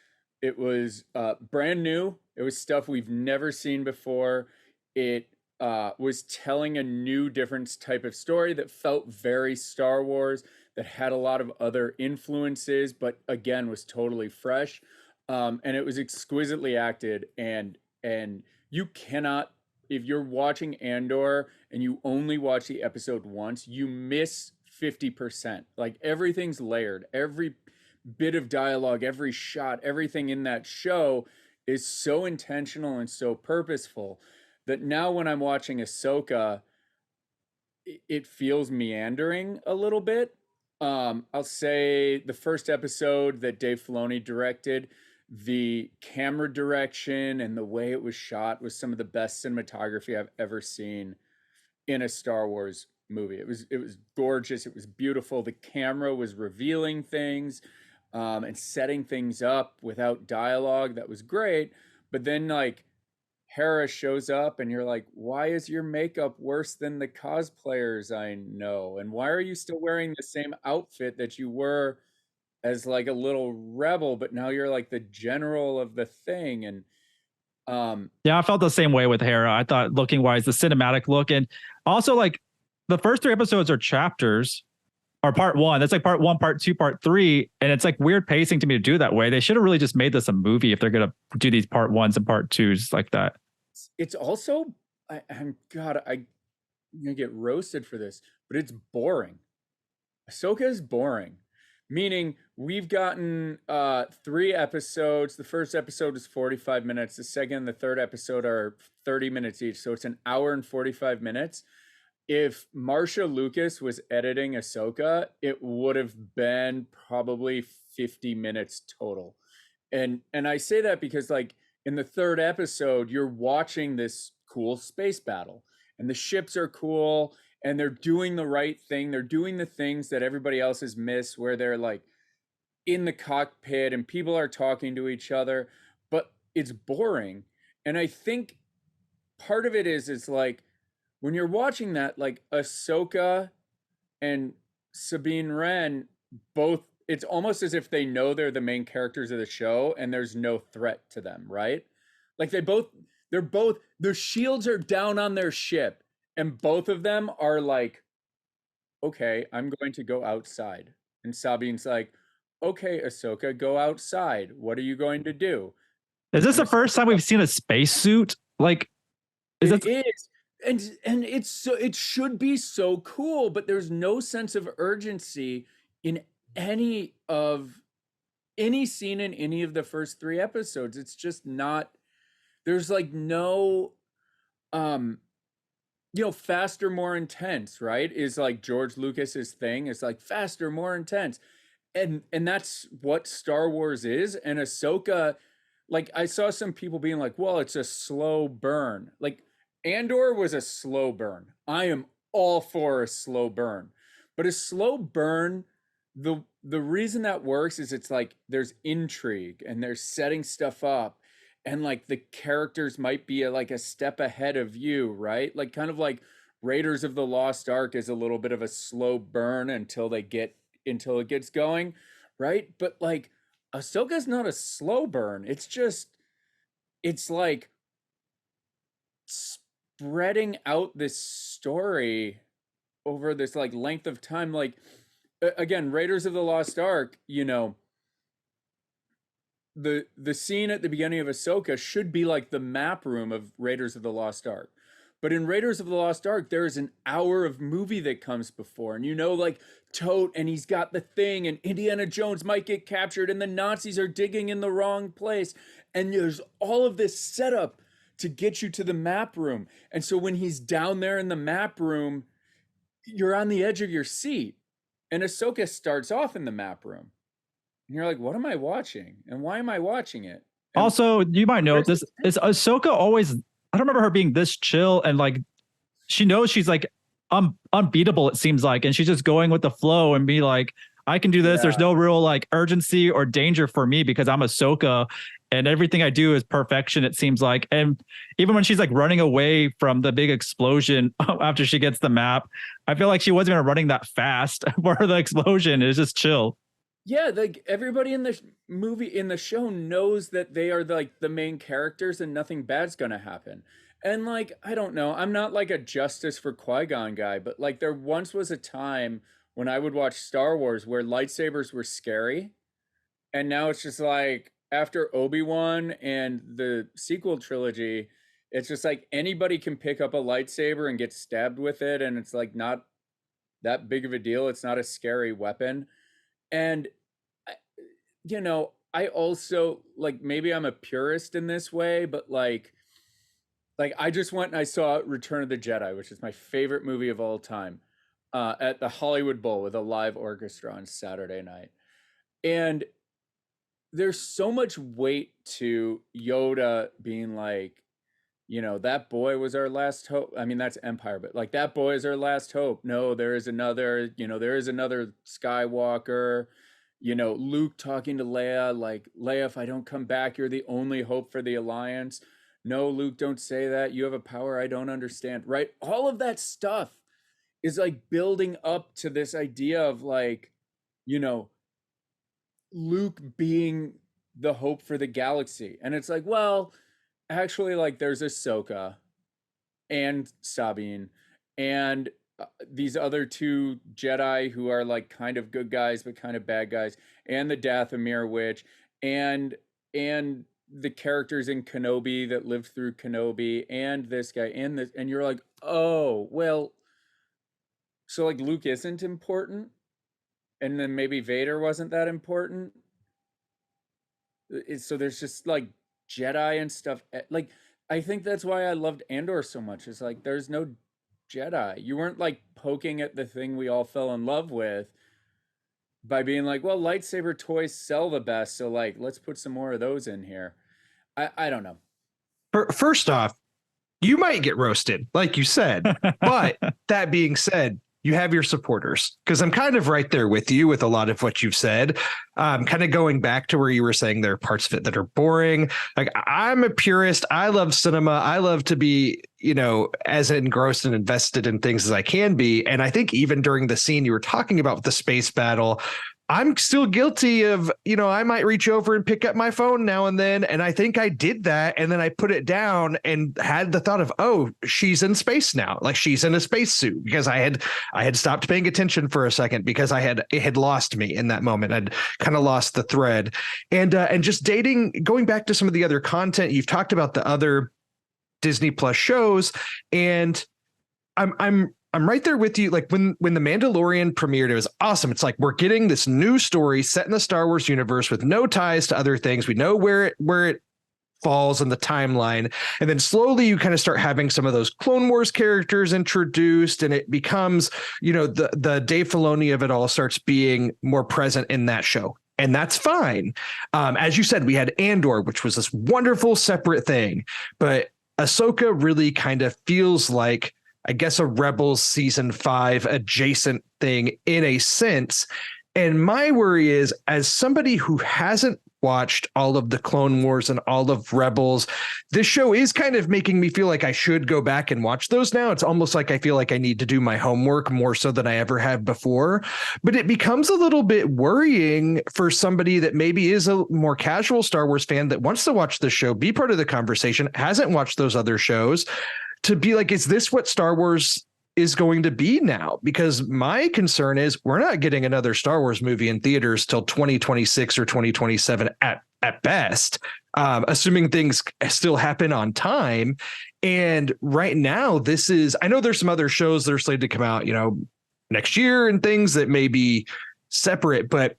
S3: brand new. It was stuff we've never seen before. It was telling a new, different type of story that felt very Star Wars, that had a lot of other influences, but again was totally fresh. And it was exquisitely acted, and you cannot, if you're watching Andor and you only watch the episode once, you miss 50%. Like, everything's layered. Every bit of dialogue, every shot, everything in that show is so intentional and so purposeful that now when I'm watching Ahsoka, it feels meandering a little bit. I'll say the first episode that Dave Filoni directed, the camera direction and the way it was shot was some of the best cinematography I've ever seen in a Star Wars movie. It was gorgeous. It was beautiful. The camera was revealing things and setting things up without dialogue. That was great. But then, like, Hera shows up and you're like, why is your makeup worse than the cosplayers I know? And why are you still wearing the same outfit that you were as like a little rebel, but now you're like the general of the thing? And
S1: yeah, I felt the same way with Hera. I thought, looking wise, the cinematic look, and also like the first 3 episodes are chapters, or part 1. That's like part 1, part 2, part 3, and it's like weird pacing to me to do that way. They should have really just made this a movie if they're gonna do these part 1s and part 2s like that.
S3: It's also, I'm gonna get roasted for this, but it's boring. Ahsoka is boring. Meaning, we've gotten 3 episodes. The first episode is 45 minutes. The second and the third episode are 30 minutes each. So it's an hour and 45 minutes. If Marsha Lucas was editing Ahsoka, it would have been probably 50 minutes total. And I say that because, like, in the third episode, you're watching this cool space battle, and the ships are cool, and they're doing the right thing. They're doing the things that everybody else has missed, where they're like in the cockpit and people are talking to each other, but it's boring. And I think part of it is like when you're watching that, like Ahsoka and Sabine Wren both, it's almost as if they know they're the main characters of the show and there's no threat to them, right? Like their shields are down on their ship and both of them are like, okay, I'm going to go outside. And Sabine's like, okay, Ahsoka, go outside. What are you going to do?
S1: Is this the first time we've seen a spacesuit? Like,
S3: it is. And it's so, it should be so cool, but there's no sense of urgency in any scene in any of the first 3 episodes. It's just not, there's like no faster, more intense, right? Is like George Lucas's thing. It's like faster, more intense. And that's what Star Wars is. And Ahsoka, like I saw some people being like, well, it's a slow burn. Like Andor was a slow burn. I am all for a slow burn. But a slow burn, the reason that works is it's like there's intrigue and they're setting stuff up. And like the characters might be like a step ahead of you, right? Like kind of like Raiders of the Lost Ark is a little bit of a slow burn until it gets going, right? But like Ahsoka's not a slow burn. It's like spreading out this story over this like length of time. Like again, Raiders of the Lost Ark, the scene at the beginning of Ahsoka should be like the map room of Raiders of the Lost Ark. But in Raiders of the Lost Ark, there is an hour of movie that comes before. And like Tote, and he's got the thing, and Indiana Jones might get captured, and the Nazis are digging in the wrong place. And there's all of this setup to get you to the map room. And so when he's down there in the map room, you're on the edge of your seat. And Ahsoka starts off in the map room. And you're like, what am I watching? And why am I watching it? And
S1: also, you might know this is Ahsoka always, I don't remember her being this chill and like, she knows she's like unbeatable, it seems like. And she's just going with the flow and be like, I can do this. There's no real like urgency or danger for me because I'm Ahsoka and everything I do is perfection, it seems like. And even when she's like running away from the big explosion after she gets the map, I feel like she wasn't even running that fast for the explosion. It's just chill.
S3: Yeah, like everybody in the in the show knows that they are like the main characters and nothing bad's gonna happen. And like, I don't know, I'm not like a justice for Qui-Gon guy, but like there once was a time when I would watch Star Wars where lightsabers were scary. And now it's just like after Obi-Wan and the sequel trilogy, it's just like anybody can pick up a lightsaber and get stabbed with it. And it's like not that big of a deal. It's not a scary weapon. And, I also like, maybe I'm a purist in this way, but like I just went and I saw Return of the Jedi, which is my favorite movie of all time, at the Hollywood Bowl with a live orchestra on Saturday night. And there's so much weight to Yoda being like, that boy was our last hope. I mean, that's Empire, but like that boy is our last hope. No, there is another Skywalker, Luke talking to Leia, like, Leia, if I don't come back, you're the only hope for the Alliance. No, Luke, don't say that. You have a power I don't understand, right? All of that stuff is like building up to this idea of like, Luke being the hope for the galaxy. And it's like, well, actually, like there's Ahsoka and Sabine and these other 2 Jedi who are like kind of good guys but kind of bad guys, and the Dathomir Witch, and the characters in Kenobi that lived through Kenobi, and this guy and this, and you're like, oh well, so like Luke isn't important, and then maybe Vader wasn't that important. So there's just like Jedi and stuff. Like I think that's why I loved Andor so much. It's like there's no Jedi. You weren't like poking at the thing we all fell in love with by being like, well, lightsaber toys sell the best, so like let's put some more of those in here. I don't know.
S2: First off, you might get roasted, like you said. But that being said, you have your supporters, because I'm kind of right there with you with a lot of what you've said. Kind of going back to where you were saying there are parts of it that are boring. Like, I'm a purist. I love cinema. I love to be, as engrossed and invested in things as I can be. And I think even during the scene you were talking about with the space battle, I'm still guilty of, I might reach over and pick up my phone now and then. And I think I did that. And then I put it down and had the thought of, oh, she's in space now. Like, she's in a spacesuit, because I had stopped paying attention for a second, because it had lost me in that moment. I'd kind of lost the thread. And just going back to some of the other content, you've talked about the other Disney Plus shows, and I'm right there with you. Like, when The Mandalorian premiered, it was awesome. It's like, we're getting this new story set in the Star Wars universe with no ties to other things. We know where it falls in the timeline. And then slowly you kind of start having some of those Clone Wars characters introduced, and it becomes, the Dave Filoni of it all starts being more present in that show. And that's fine. As you said, we had Andor, which was this wonderful separate thing. But Ahsoka really kind of feels like, I guess, a Rebels season 5 adjacent thing in a sense. And my worry is, as somebody who hasn't watched all of the Clone Wars and all of Rebels, this show is kind of making me feel like I should go back and watch those now. It's almost like I feel like I need to do my homework more so than I ever have before. But it becomes a little bit worrying for somebody that maybe is a more casual Star Wars fan that wants to watch the show, be part of the conversation, hasn't watched those other shows, to be like, is this what Star Wars is going to be now? Because my concern is, we're not getting another Star Wars movie in theaters till 2026 or 2027 at best, assuming things still happen on time. And right now, I know there's some other shows that are slated to come out, next year and things that may be separate, but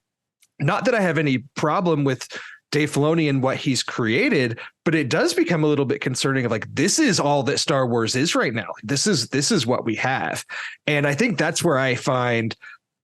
S2: not that I have any problem with Dave Filoni and what he's created, but it does become a little bit concerning of like, this is all that Star Wars is right now. This is what we have. And I think that's where I find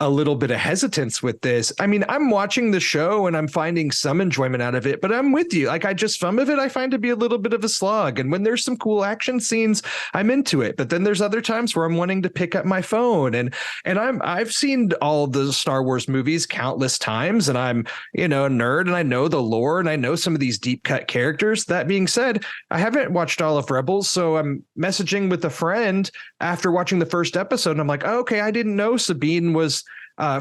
S2: a little bit of hesitance with this. I mean, I'm watching the show and I'm finding some enjoyment out of it, but I'm with you. Like, some of it I find to be a little bit of a slog. And when there's some cool action scenes, I'm into it. But then there's other times where I'm wanting to pick up my phone, and I've seen all the Star Wars movies countless times, and I'm, a nerd, and I know the lore, and I know some of these deep cut characters. That being said, I haven't watched all of Rebels, so I'm messaging with a friend after watching the first episode, and I'm like, oh, okay, I didn't know Sabine was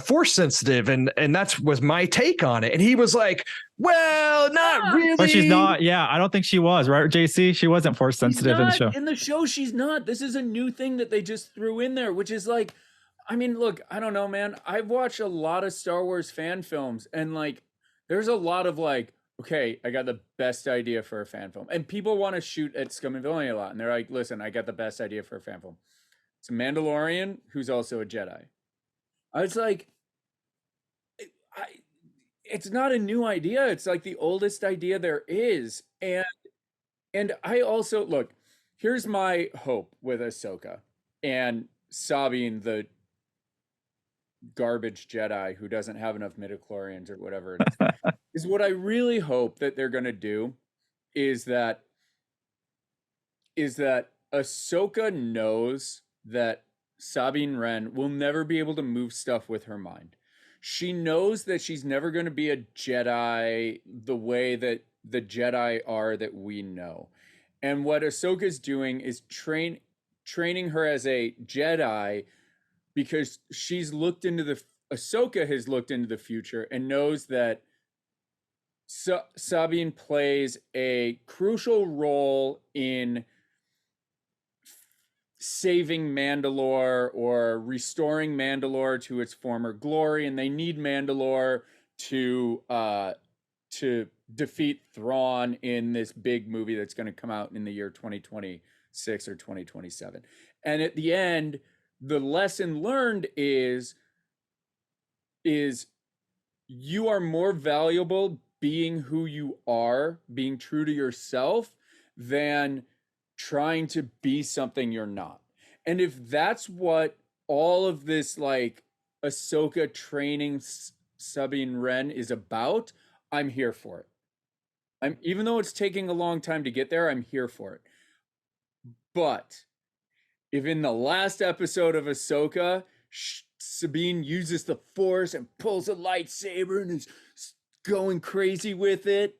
S2: force sensitive, and that was my take on it. And he was like, well, not really.
S1: But she's not. Yeah, I don't think she was, right, JC? She wasn't force sensitive in the show.
S3: In the show, she's not. This is a new thing that they just threw in there, which is like, I mean, look, I don't know, man. I've watched a lot of Star Wars fan films, and like, there's a lot of like, okay, I got the best idea for a fan film. And people want to shoot at Scum and Villainy a lot. And they're like, listen, I got the best idea for a fan film. It's a Mandalorian who's also a Jedi. I was like, it's not a new idea. It's like the oldest idea there is. And I also, look, here's my hope with Ahsoka and Sabine, the garbage Jedi who doesn't have enough midichlorians or whatever it is, is what I really hope that they're going to do is that Ahsoka knows that Sabine Wren will never be able to move stuff with her mind. She knows that she's never going to be a Jedi the way that the Jedi are that we know. And what Ahsoka's doing is training her as a Jedi, because Ahsoka has looked into the future and knows that Sabine plays a crucial role in saving Mandalore or restoring Mandalore to its former glory, and they need Mandalore to defeat Thrawn in this big movie that's going to come out in the year 2026 or 2027. And at the end, the lesson learned is you are more valuable being who you are, being true to yourself, than trying to be something you're not. And if that's what all of this like Ahsoka training Sabine Wren is about, I'm here for it. Even though it's taking a long time to get there, I'm here for it. But if in the last episode of Ahsoka Sabine uses the Force and pulls a lightsaber and is going crazy with it.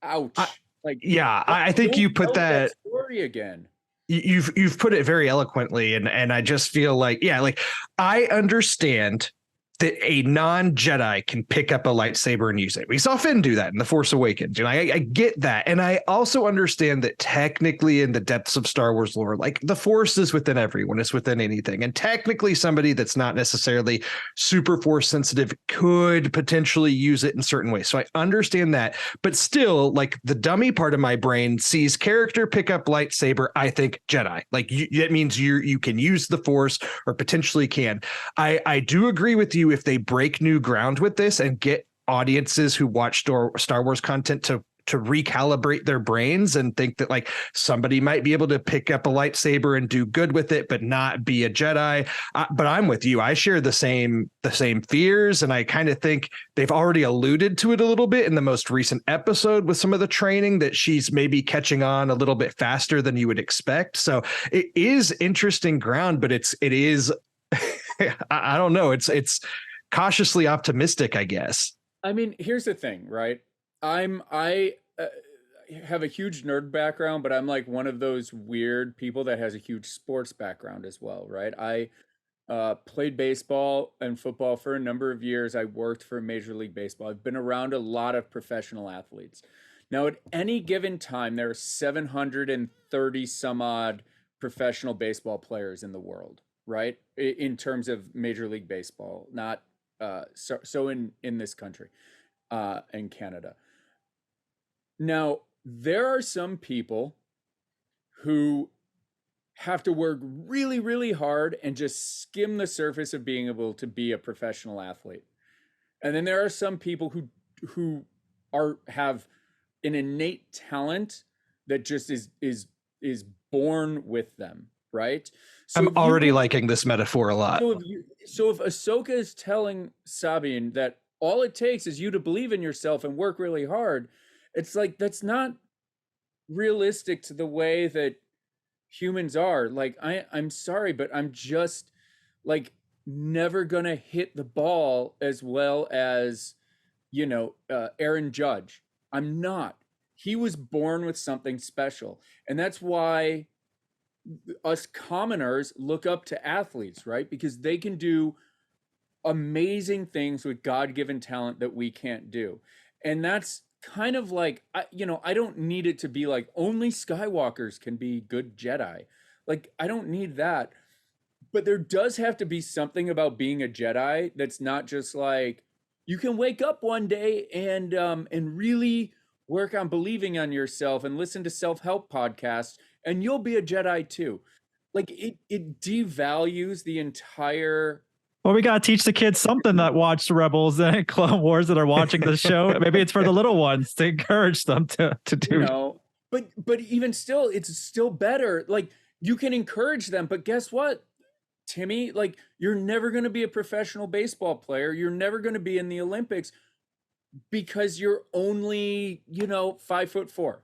S3: Ouch.
S2: I think you put that
S3: story again.
S2: You've put it very eloquently, and I just feel like, I understand that a non-Jedi can pick up a lightsaber and use it. We saw Finn do that in The Force Awakens. I get that. And I also understand that technically in the depths of Star Wars lore, like the Force is within everyone, it's within anything. And technically somebody that's not necessarily super Force sensitive could potentially use it in certain ways. So I understand that. But still, like the dummy part of my brain sees character pick up lightsaber, I think Jedi. Like that means you can use the Force or potentially can. I do agree with you if they break new ground with this and get audiences who watch Star Wars content to recalibrate their brains and think that like somebody might be able to pick up a lightsaber and do good with it, but not be a Jedi. But I'm with you. I share the same fears. And I kind of think they've already alluded to it a little bit in the most recent episode with some of the training that she's maybe catching on a little bit faster than you would expect. So it is interesting ground, but it is I don't know. It's cautiously optimistic, I guess.
S3: I mean, here's the thing, right? I have a huge nerd background, but I'm like one of those weird people that has a huge sports background as well, right? I played baseball and football for a number of years. I worked for Major League Baseball. I've been around a lot of professional athletes. Now, at any given time, there are 730 some odd professional baseball players in the world, right? In terms of Major League Baseball, not so in this country, in Canada. Now, there are some people who have to work really, really hard and just skim the surface of being able to be a professional athlete. And then there are some people who have an innate talent that just is born with them, right? So
S2: I'm already liking this metaphor a lot.
S3: So if Ahsoka is telling Sabine that all it takes is you to believe in yourself and work really hard, it's like that's not realistic to the way that humans are. Like I'm sorry, but I'm just like never gonna hit the ball as well as Aaron Judge. I'm not. He was born with something special, and that's why us commoners look up to athletes, right? Because they can do amazing things with God-given talent that we can't do. And that's kind of like, I don't need it to be like only Skywalkers can be good Jedi. Like, I don't need that. But there does have to be something about being a Jedi that's not just like, you can wake up one day and really work on believing on yourself and listen to self-help podcasts and you'll be a Jedi too. Like it devalues the entire.
S1: Well, we got to teach the kids something that watched Rebels and Clone Wars that are watching the show. Maybe it's for the little ones to encourage them to do.
S3: But even still, it's still better. Like you can encourage them, but guess what, Timmy? Like you're never going to be a professional baseball player. You're never going to be in the Olympics because you're only, 5'4".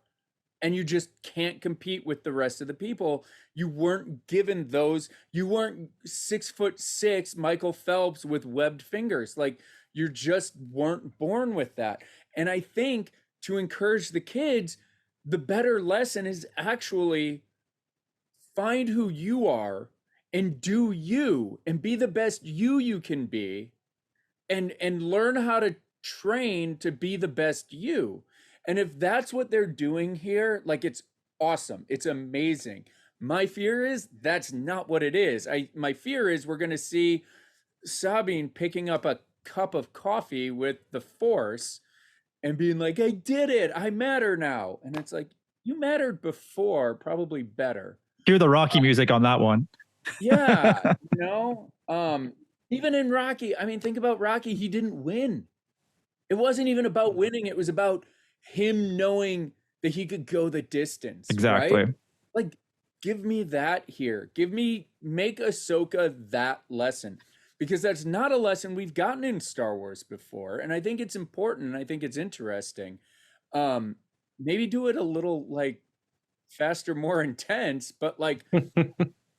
S3: And you just can't compete with the rest of the people. You weren't given those. You weren't 6'6" Michael Phelps with webbed fingers. Like you just weren't born with that. And I think to encourage the kids, the better lesson is actually find who you are and do you and be the best you can be and learn how to train to be the best you. And if that's what they're doing here, like it's awesome. It's amazing. My fear is that's not what it is. My fear is we're going to see Sabine picking up a cup of coffee with the Force and being like, I did it. I matter now. And it's like, you mattered before, probably better.
S1: Hear the Rocky music on that one.
S3: Yeah. Even in Rocky, I mean, think about Rocky. He didn't win. It wasn't even about winning. It was about him knowing that he could go the distance.
S1: Exactly.
S3: Right? Like, give me that here. Make Ahsoka that lesson. Because that's not a lesson we've gotten in Star Wars before. And I think it's important. And I think it's interesting. Maybe do it a little like faster, more intense. But like,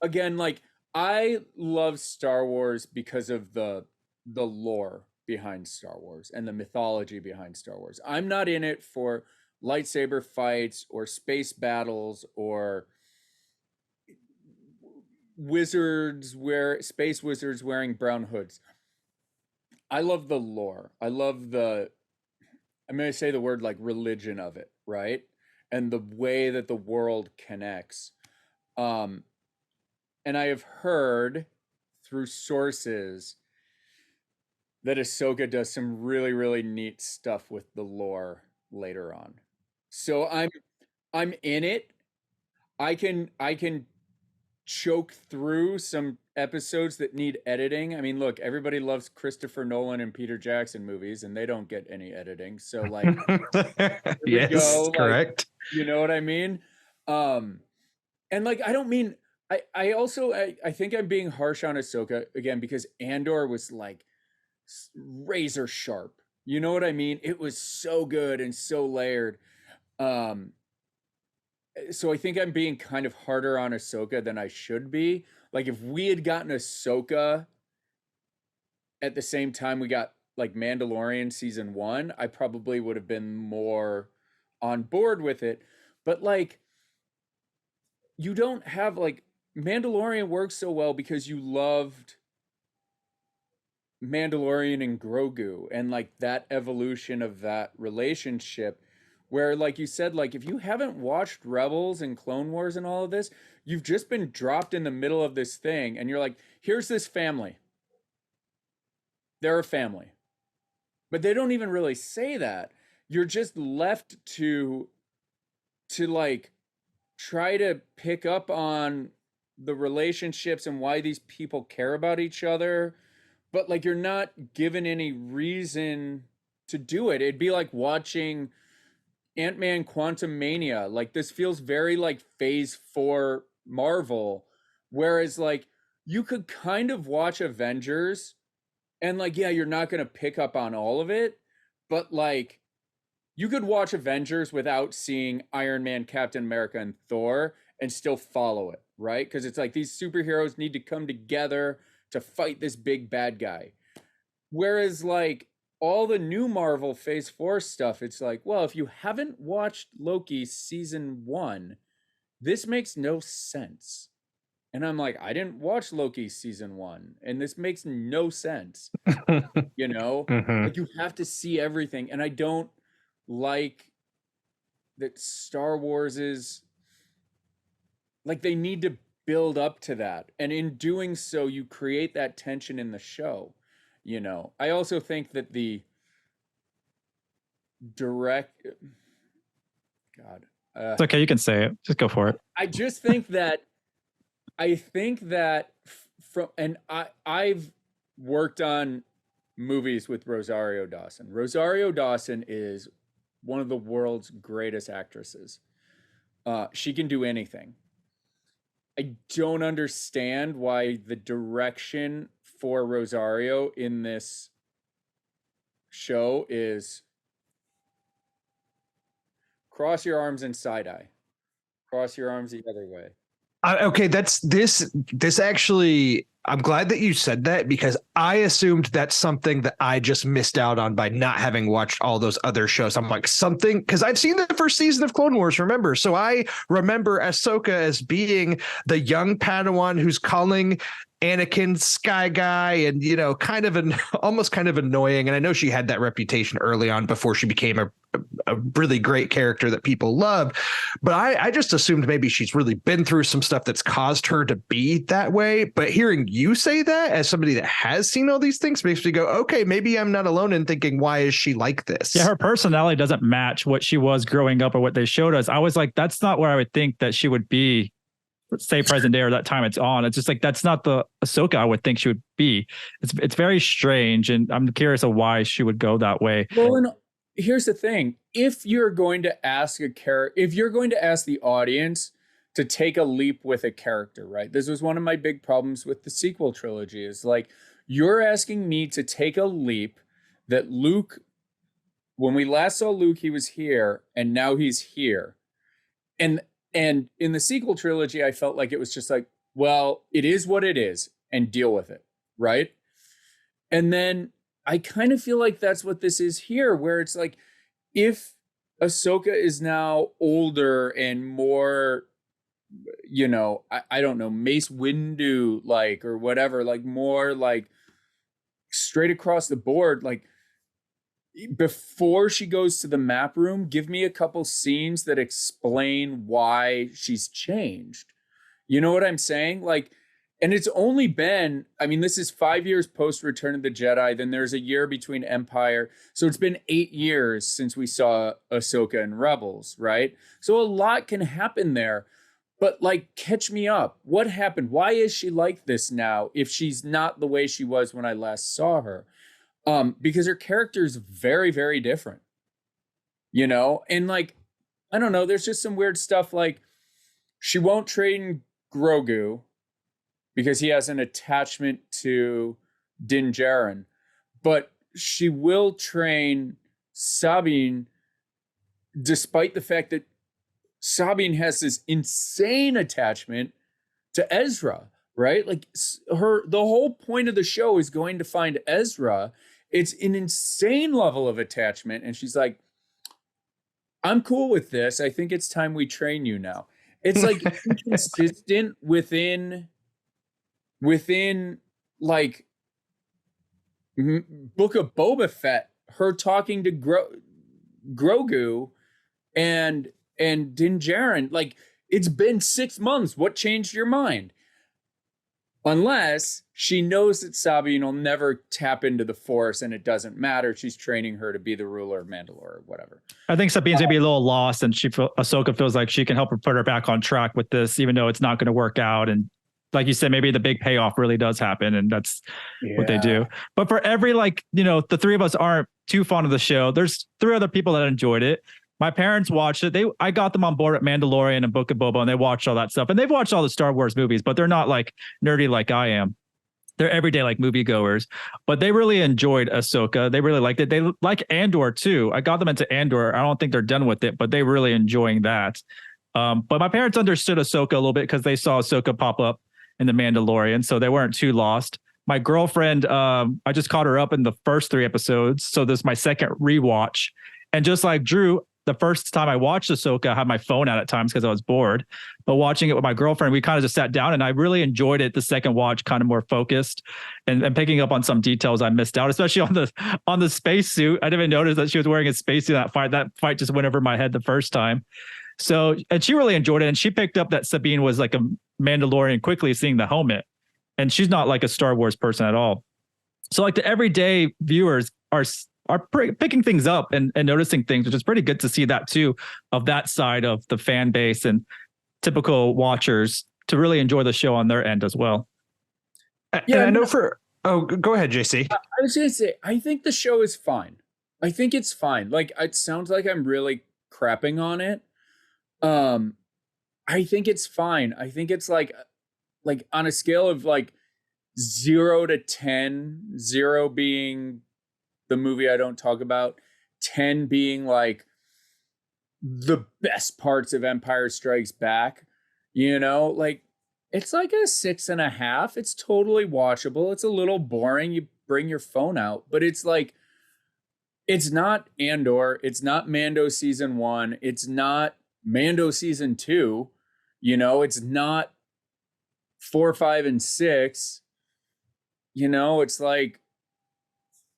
S3: again, like I love Star Wars because of the lore behind Star Wars and the mythology behind Star Wars. I'm not in it for lightsaber fights or space battles or space wizards wearing brown hoods. I love the lore. I love I'm going to say the word like religion of it, right? And the way that the world connects. And I have heard through sources that Ahsoka does some really, really neat stuff with the lore later on. So I'm in it. I can choke through some episodes that need editing. I mean, look, everybody loves Christopher Nolan and Peter Jackson movies, and they don't get any editing. So, like, here
S2: yes,
S3: we go.
S2: correct.
S3: Like, you know what I mean? And like, I don't mean. I also think I'm being harsh on Ahsoka again because Andor was like razor sharp. You know what I mean? It was so good and so layered. So I think I'm being kind of harder on Ahsoka than I should be. Like if we had gotten Ahsoka at the same time we got like Mandalorian season 1, I probably would have been more on board with it. But like you don't have like Mandalorian works so well because you loved Mandalorian and Grogu and like that evolution of that relationship where like you said, like if you haven't watched Rebels and Clone Wars and all of this, you've just been dropped in the middle of this thing and you're like, here's this family. They're a family. But they don't even really say that. You're just left to like try to pick up on the relationships and why these people care about each other, but like you're not given any reason to do it. It'd be like watching Ant-Man Quantumania. Like this feels very like phase 4 Marvel, whereas like you could kind of watch Avengers and like, yeah, you're not going to pick up on all of it, but like you could watch Avengers without seeing Iron Man, Captain America, and Thor and still follow it, right? Because it's like these superheroes need to come together to fight this big bad guy. Whereas like all the new Marvel Phase 4 stuff, it's like, well, if you haven't watched Loki season 1, this makes no sense. And I'm like, I didn't watch Loki season 1, and this makes no sense. You know?
S2: Mm-hmm.
S3: Like you have to see everything. And I don't like that Star Wars is like they need to build up to that. And in doing so, you create that tension in the show. You know, I also think that the
S1: it's okay. You can say it. Just go for it.
S3: I just think that I've worked on movies with Rosario Dawson. Rosario Dawson is one of the world's greatest actresses. She can do anything. I don't understand why the direction for Rosario in this show is cross your arms and side eye. Cross your arms the other way.
S2: Okay, that's this actually, I'm glad that you said that because I assumed that's something that I just missed out on by not having watched all those other shows. I'm like something because I've seen the first season of Clone Wars, remember? So I remember Ahsoka as being the young Padawan who's calling Anakin Sky Guy and, you know, kind of almost kind of annoying. And I know she had that reputation early on before she became a really great character that people loved. But I just assumed maybe she's really been through some stuff that's caused her to be that way. But hearing you say that as somebody that has seen all these things makes me go, okay, maybe I'm not alone in thinking, why is she like this?
S1: Yeah, her personality doesn't match what she was growing up or what they showed us. I was like, that's not where I would think that she would be, say present day or that time it's on. It's just like, that's not the Ahsoka I would think she would be. It's very strange. And I'm curious of why she would go that way.
S3: Well, and here's the thing. If you're going to ask if you're going to ask the audience to take a leap with a character, right? This was one of my big problems with the sequel trilogy is like, you're asking me to take a leap that Luke, when we last saw Luke, he was here and now he's here. And in the sequel trilogy, I felt like it was just like, well, it is what it is, and deal with it, right? And then I kind of feel like that's what this is here, where it's like, if Ahsoka is now older and more, you know, I don't know, Mace Windu like, or whatever, like more like straight across the board, like before she goes to the map room, give me a couple scenes that explain why she's changed. You know what I'm saying? Like, and it's only been, I mean, this is 5 years post Return of the Jedi. Then there's a year between Empire. So it's been 8 years since we saw Ahsoka and Rebels, right? So a lot can happen there. But like, catch me up. What happened? Why is she like this now if she's not the way she was when I last saw her? Because her character is very, very different, you know? And like, I don't know, there's just some weird stuff like she won't train Grogu because he has an attachment to Din Djarin, but she will train Sabine despite the fact that Sabine has this insane attachment to Ezra, right? Like the whole point of the show is going to find Ezra. It's an insane level of attachment. And she's like, I'm cool with this. I think it's time we train you now. It's like inconsistent within like Book of Boba Fett, her talking to Grogu and Din Djarin. Like, it's been 6 months. What changed your mind? Unless she knows that Sabine will never tap into the Force and it doesn't matter. She's training her to be the ruler of Mandalore or whatever.
S1: I think Sabine's maybe a little lost, and Ahsoka feels like she can help her put her back on track with this, even though it's not going to work out. And like you said, maybe the big payoff really does happen, and that's what they do. But for every, like, you know, the three of us aren't too fond of the show. There's 3 other people that enjoyed it. My parents watched it. I got them on board at Mandalorian and Book of Boba, and they watched all that stuff. And they've watched all the Star Wars movies, but they're not like nerdy like I am. They're everyday like moviegoers, but they really enjoyed Ahsoka. They really liked it. They like Andor too. I got them into Andor. I don't think they're done with it, but they really enjoying that. But my parents understood Ahsoka a little bit because they saw Ahsoka pop up in The Mandalorian, so they weren't too lost. My girlfriend, I just caught her up in the first 3 episodes, so this is my second rewatch. And just like Drew, the first time I watched Ahsoka, I had my phone out at times because I was bored. But watching it with my girlfriend, we kind of just sat down, and I really enjoyed it. The second watch, kind of more focused and picking up on some details I missed out, especially on the spacesuit. I didn't even notice that she was wearing a spacesuit in that fight. That fight just went over my head the first time. So, and she really enjoyed it, and she picked up that Sabine was like a Mandalorian quickly, seeing the helmet, and she's not like a Star Wars person at all. So, like, the everyday viewers are picking things up and noticing things, which is pretty good to see that too, of that side of the fan base and typical watchers to really enjoy the show on their end as well.
S2: Yeah, and I know go ahead, JC.
S3: I was going to say, I think the show is fine. I think it's fine. Like, it sounds like I'm really crapping on it. I think it's fine. I think it's like on a scale of like 0 to 10, 0 being the movie I don't talk about, 10 being like the best parts of Empire Strikes Back, you know, like it's like a 6.5. It's totally watchable. It's a little boring. You bring your phone out, but it's like, it's not Andor. It's not Mando season 1. It's not Mando season 2. You know, it's not 4, 5, and 6. You know, it's like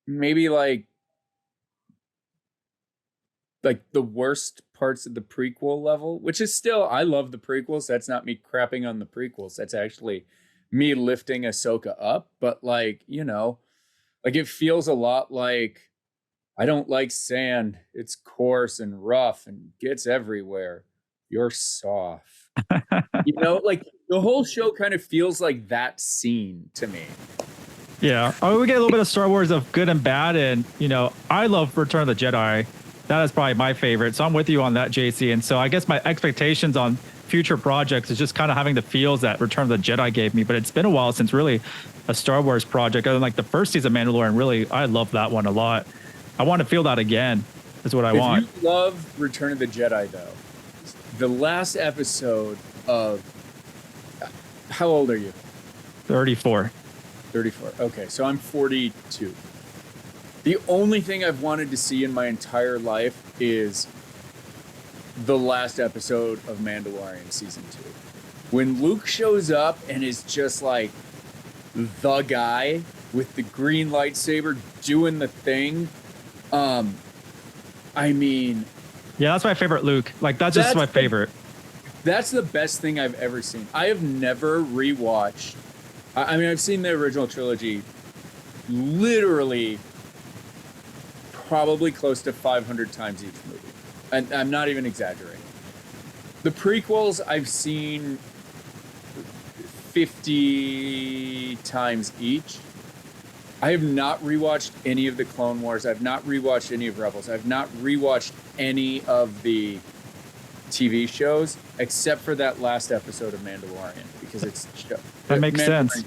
S3: maybe like the worst parts of the prequel level, which is still, I love the prequels. That's not me crapping on the prequels. That's actually me lifting Ahsoka up. But like, you know, like it feels a lot like, I don't like sand. It's coarse and rough and gets everywhere. You're soft. You know, like the whole show kind of feels like that scene to me.
S1: Yeah. I mean, we get a little bit of Star Wars of good and bad. And, you know, I love Return of the Jedi. That is probably my favorite. So I'm with you on that, JC. And so I guess my expectations on future projects is just kind of having the feels that Return of the Jedi gave me. But it's been a while since really a Star Wars project, other than like the first season of Mandalorian. Really, I love that one a lot. I want to feel that again, is what I want.
S3: If you love Return of the Jedi, though, the last episode of, How old are you?
S1: 34.
S3: 34. Okay, so I'm 42. The only thing I've wanted to see in my entire life is the last episode of Mandalorian season 2. When Luke shows up and is just like the guy with the green lightsaber doing the thing. I mean,
S1: yeah, that's my favorite Luke. Like that's just my favorite.
S3: That's the best thing I've ever seen. I have never rewatched. I mean, I've seen the original trilogy literally probably close to 500 times each movie. And I'm not even exaggerating. The prequels I've seen 50 times each. I have not rewatched any of the Clone Wars. I've not rewatched any of Rebels. I've not rewatched any of the TV shows except for that last episode of Mandalorian because it's
S1: that makes sense.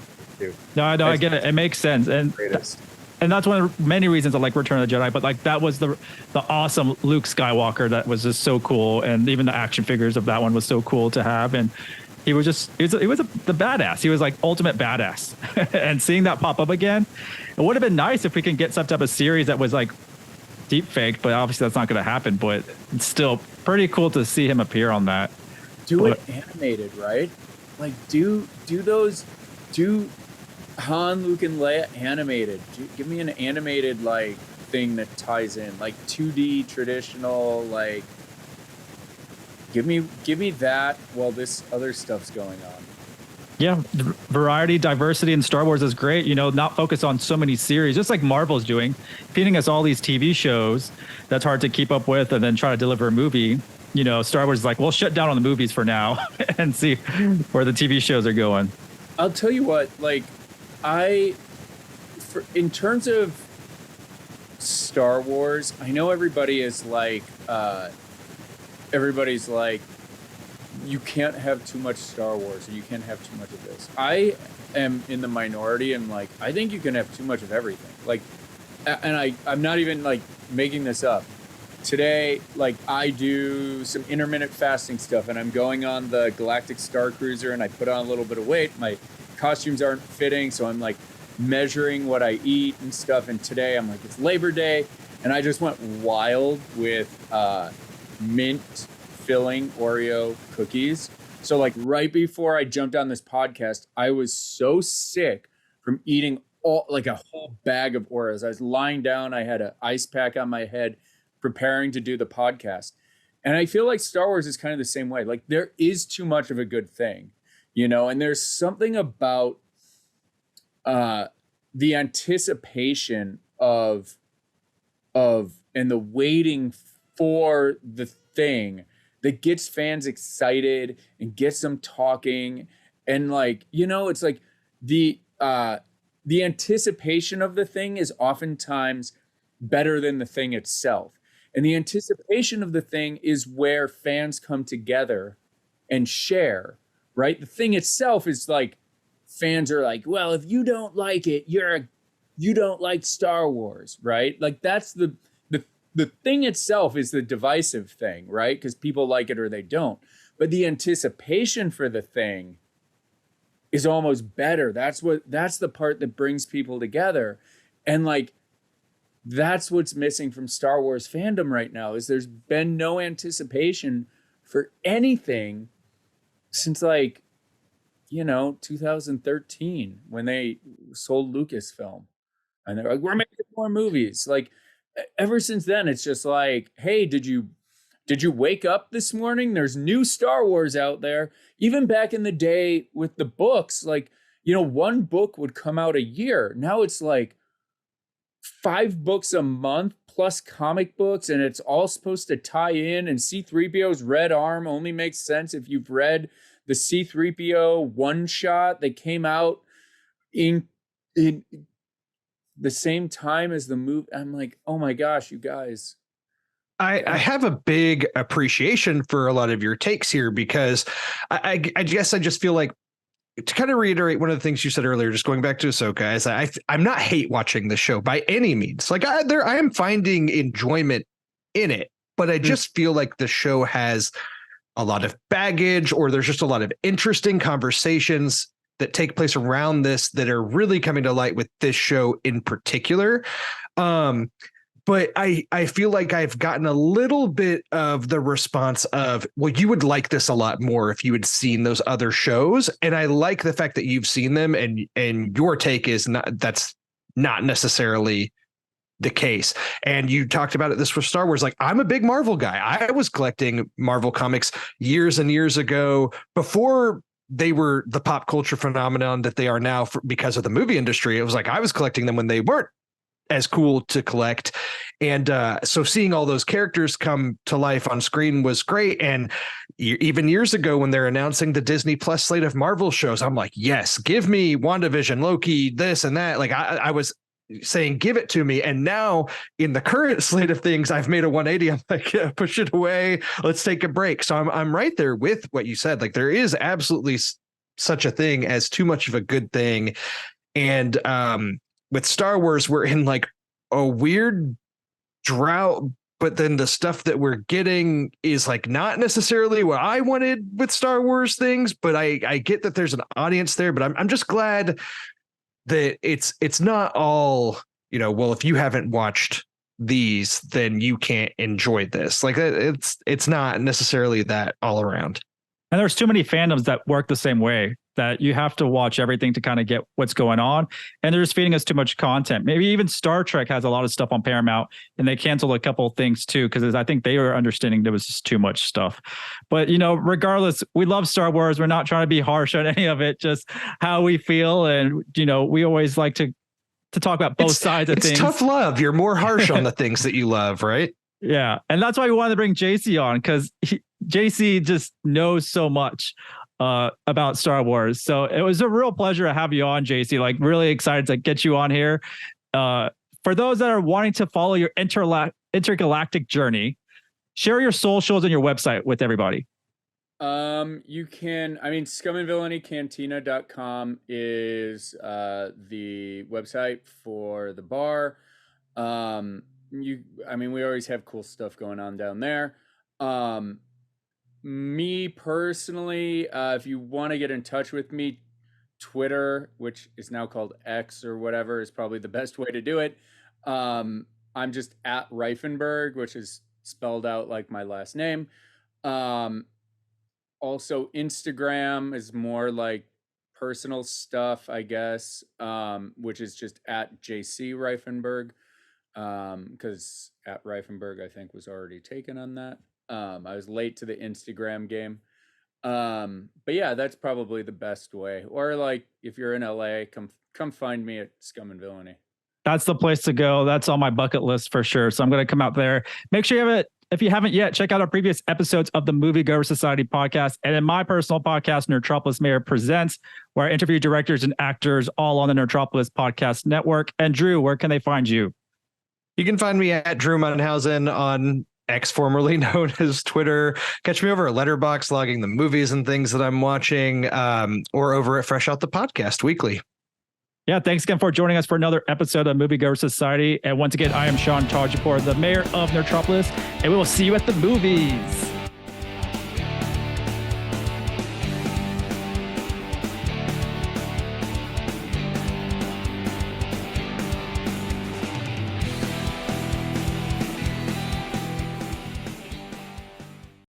S1: No, I get it. It makes sense, and that's one of the many reasons I like Return of the Jedi. But like that was the awesome Luke Skywalker that was just so cool, and even the action figures of that one was so cool to have. And he was the badass. He was like ultimate badass. And seeing that pop up again, it would have been nice if we can get some type of series that was like deep faked, but obviously that's not going to happen. But it's still pretty cool to see him appear on that.
S3: Do it animated, right? Like do Han, Luke, and Leia animated. Give me an animated like thing that ties in, like 2D traditional, like give me that while this other stuff's going on.
S1: Yeah, variety, diversity in Star Wars is great. You know, not focus on so many series, just like Marvel's doing, feeding us all these TV shows that's hard to keep up with, and then try to deliver a movie. You know, Star Wars is like, we'll shut down on the movies for now and see where the TV shows are going.
S3: I'll tell you what, like, in terms of Star Wars, I know everybody's like, you can't have too much Star Wars or you can't have too much of this. I am in the minority and like, I think you can have too much of everything. Like, and I'm not even like making this up. Today, like I do some intermittent fasting stuff and I'm going on the Galactic Star Cruiser and I put on a little bit of weight. My costumes aren't fitting, so I'm like measuring what I eat and stuff. And today I'm like, it's Labor Day, and I just went wild with mint filling Oreo cookies. So like right before I jumped on this podcast, I was so sick from eating like a whole bag of Oreos. I was lying down, I had an ice pack on my head, preparing to do the podcast. And I feel like Star Wars is kind of the same way. Like there is too much of a good thing. You know, and there's something about the anticipation of and the waiting for the thing that gets fans excited and gets them talking. And like, you know, it's like the anticipation of the thing is oftentimes better than the thing itself. And the anticipation of the thing is where fans come together and share, right? The thing itself is like, fans are like, well, if you don't like it, you don't like Star Wars, right? Like that's the thing itself is the divisive thing, right? Because people like it or they don't. But the anticipation for the thing is almost better. That's the part that brings people together. And like, that's what's missing from Star Wars fandom right now is there's been no anticipation for anything since like, you know, 2013 when they sold Lucasfilm and they're like, we're making more movies. Like ever since then, it's just like, hey, did you wake up this morning? There's new Star Wars out there. Even back in the day with the books, like, you know, one book would come out a year. Now it's like 5 books a month plus comic books, and it's all supposed to tie in. And C-3PO's red arm only makes sense if you've read the C-3PO one shot that came out in the same time as the movie. I'm like, oh my gosh, you guys.
S2: I have a big appreciation for a lot of your takes here because I guess I just feel like, to kind of reiterate one of the things you said earlier, just going back to Ahsoka, is I'm not hate watching the show by any means. Like I am finding enjoyment in it, but I just feel like the show has a lot of baggage, or there's just a lot of interesting conversations that take place around this that are really coming to light with this show in particular. But I feel like I've gotten a little bit of the response of, well, you would like this a lot more if you had seen those other shows. And I like the fact that you've seen them, and your take is that's not necessarily the case. And you talked about it this with Star Wars. Like, I'm a big Marvel guy. I was collecting Marvel comics years and years ago before they were the pop culture phenomenon that they are now because of the movie industry. It was like I was collecting them when they weren't as cool to collect. And so seeing all those characters come to life on screen was great. And even years ago, when they're announcing the Disney Plus slate of Marvel shows, I'm like, yes, give me WandaVision, Loki, this and that. Like I was saying, give it to me. And now in the current slate of things, I've made a 180. I'm like, yeah, push it away. Let's take a break. So I'm right there with what you said. Like, there is absolutely such a thing as too much of a good thing. And with Star Wars, we're in like a weird drought, but then the stuff that we're getting is like not necessarily what I wanted with Star Wars things, but I get that there's an audience there. But I'm just glad that it's not all, well, if you haven't watched these, then you can't enjoy this. Like, it's not necessarily that all around.
S1: And there's too many fandoms that work the same way, that you have to watch everything to kind of get what's going on. And they're just feeding us too much content. Maybe even Star Trek has a lot of stuff on Paramount, and they canceled a couple of things too, because I think they were understanding there was just too much stuff. But, regardless, we love Star Wars. We're not trying to be harsh on any of it, just how we feel. And, we always like to talk about both sides of things.
S2: It's tough love. You're more harsh on the things that you love, right?
S1: Yeah. And that's why we wanted to bring JC on, because JC just knows so much about Star Wars. So it was a real pleasure to have you on, JC. Like, really excited to get you on here. For those that are wanting to follow your intergalactic journey, share your socials and your website with everybody.
S3: You can, Scum and Villainy Cantina.com is the website for the bar. We always have cool stuff going on down there. Me personally, if you want to get in touch with me, Twitter, which is now called X or whatever, is probably the best way to do it. I'm just at Reifenberg, which is spelled out like my last name. Also, Instagram is more like personal stuff, I guess, which is just at JC Reifenberg, because at Reifenberg, I think, was already taken on that. I was late to the Instagram game. But yeah, that's probably the best way. Or like, if you're in LA, come find me at Scum and Villainy.
S1: That's the place to go. That's on my bucket list for sure. So I'm going to come out there. Make sure you have it. If you haven't yet, check out our previous episodes of the Moviegoers Society Podcast. And in my personal podcast, Nerdtropolis Mayor Presents, where I interview directors and actors all on the Nerdtropolis Podcast Network. And Drew, where can they find you?
S2: You can find me at Drew Munhausen on X, formerly known as Twitter. Catch me over at Letterboxd, logging the movies and things that I'm watching, or over at Fresh Out the Podcast weekly.
S1: Yeah, thanks again for joining us for another episode of Moviegoers Society. And once again, I am Tajipour, the Mayor of Nerdtropolis, and we will see you at the movies.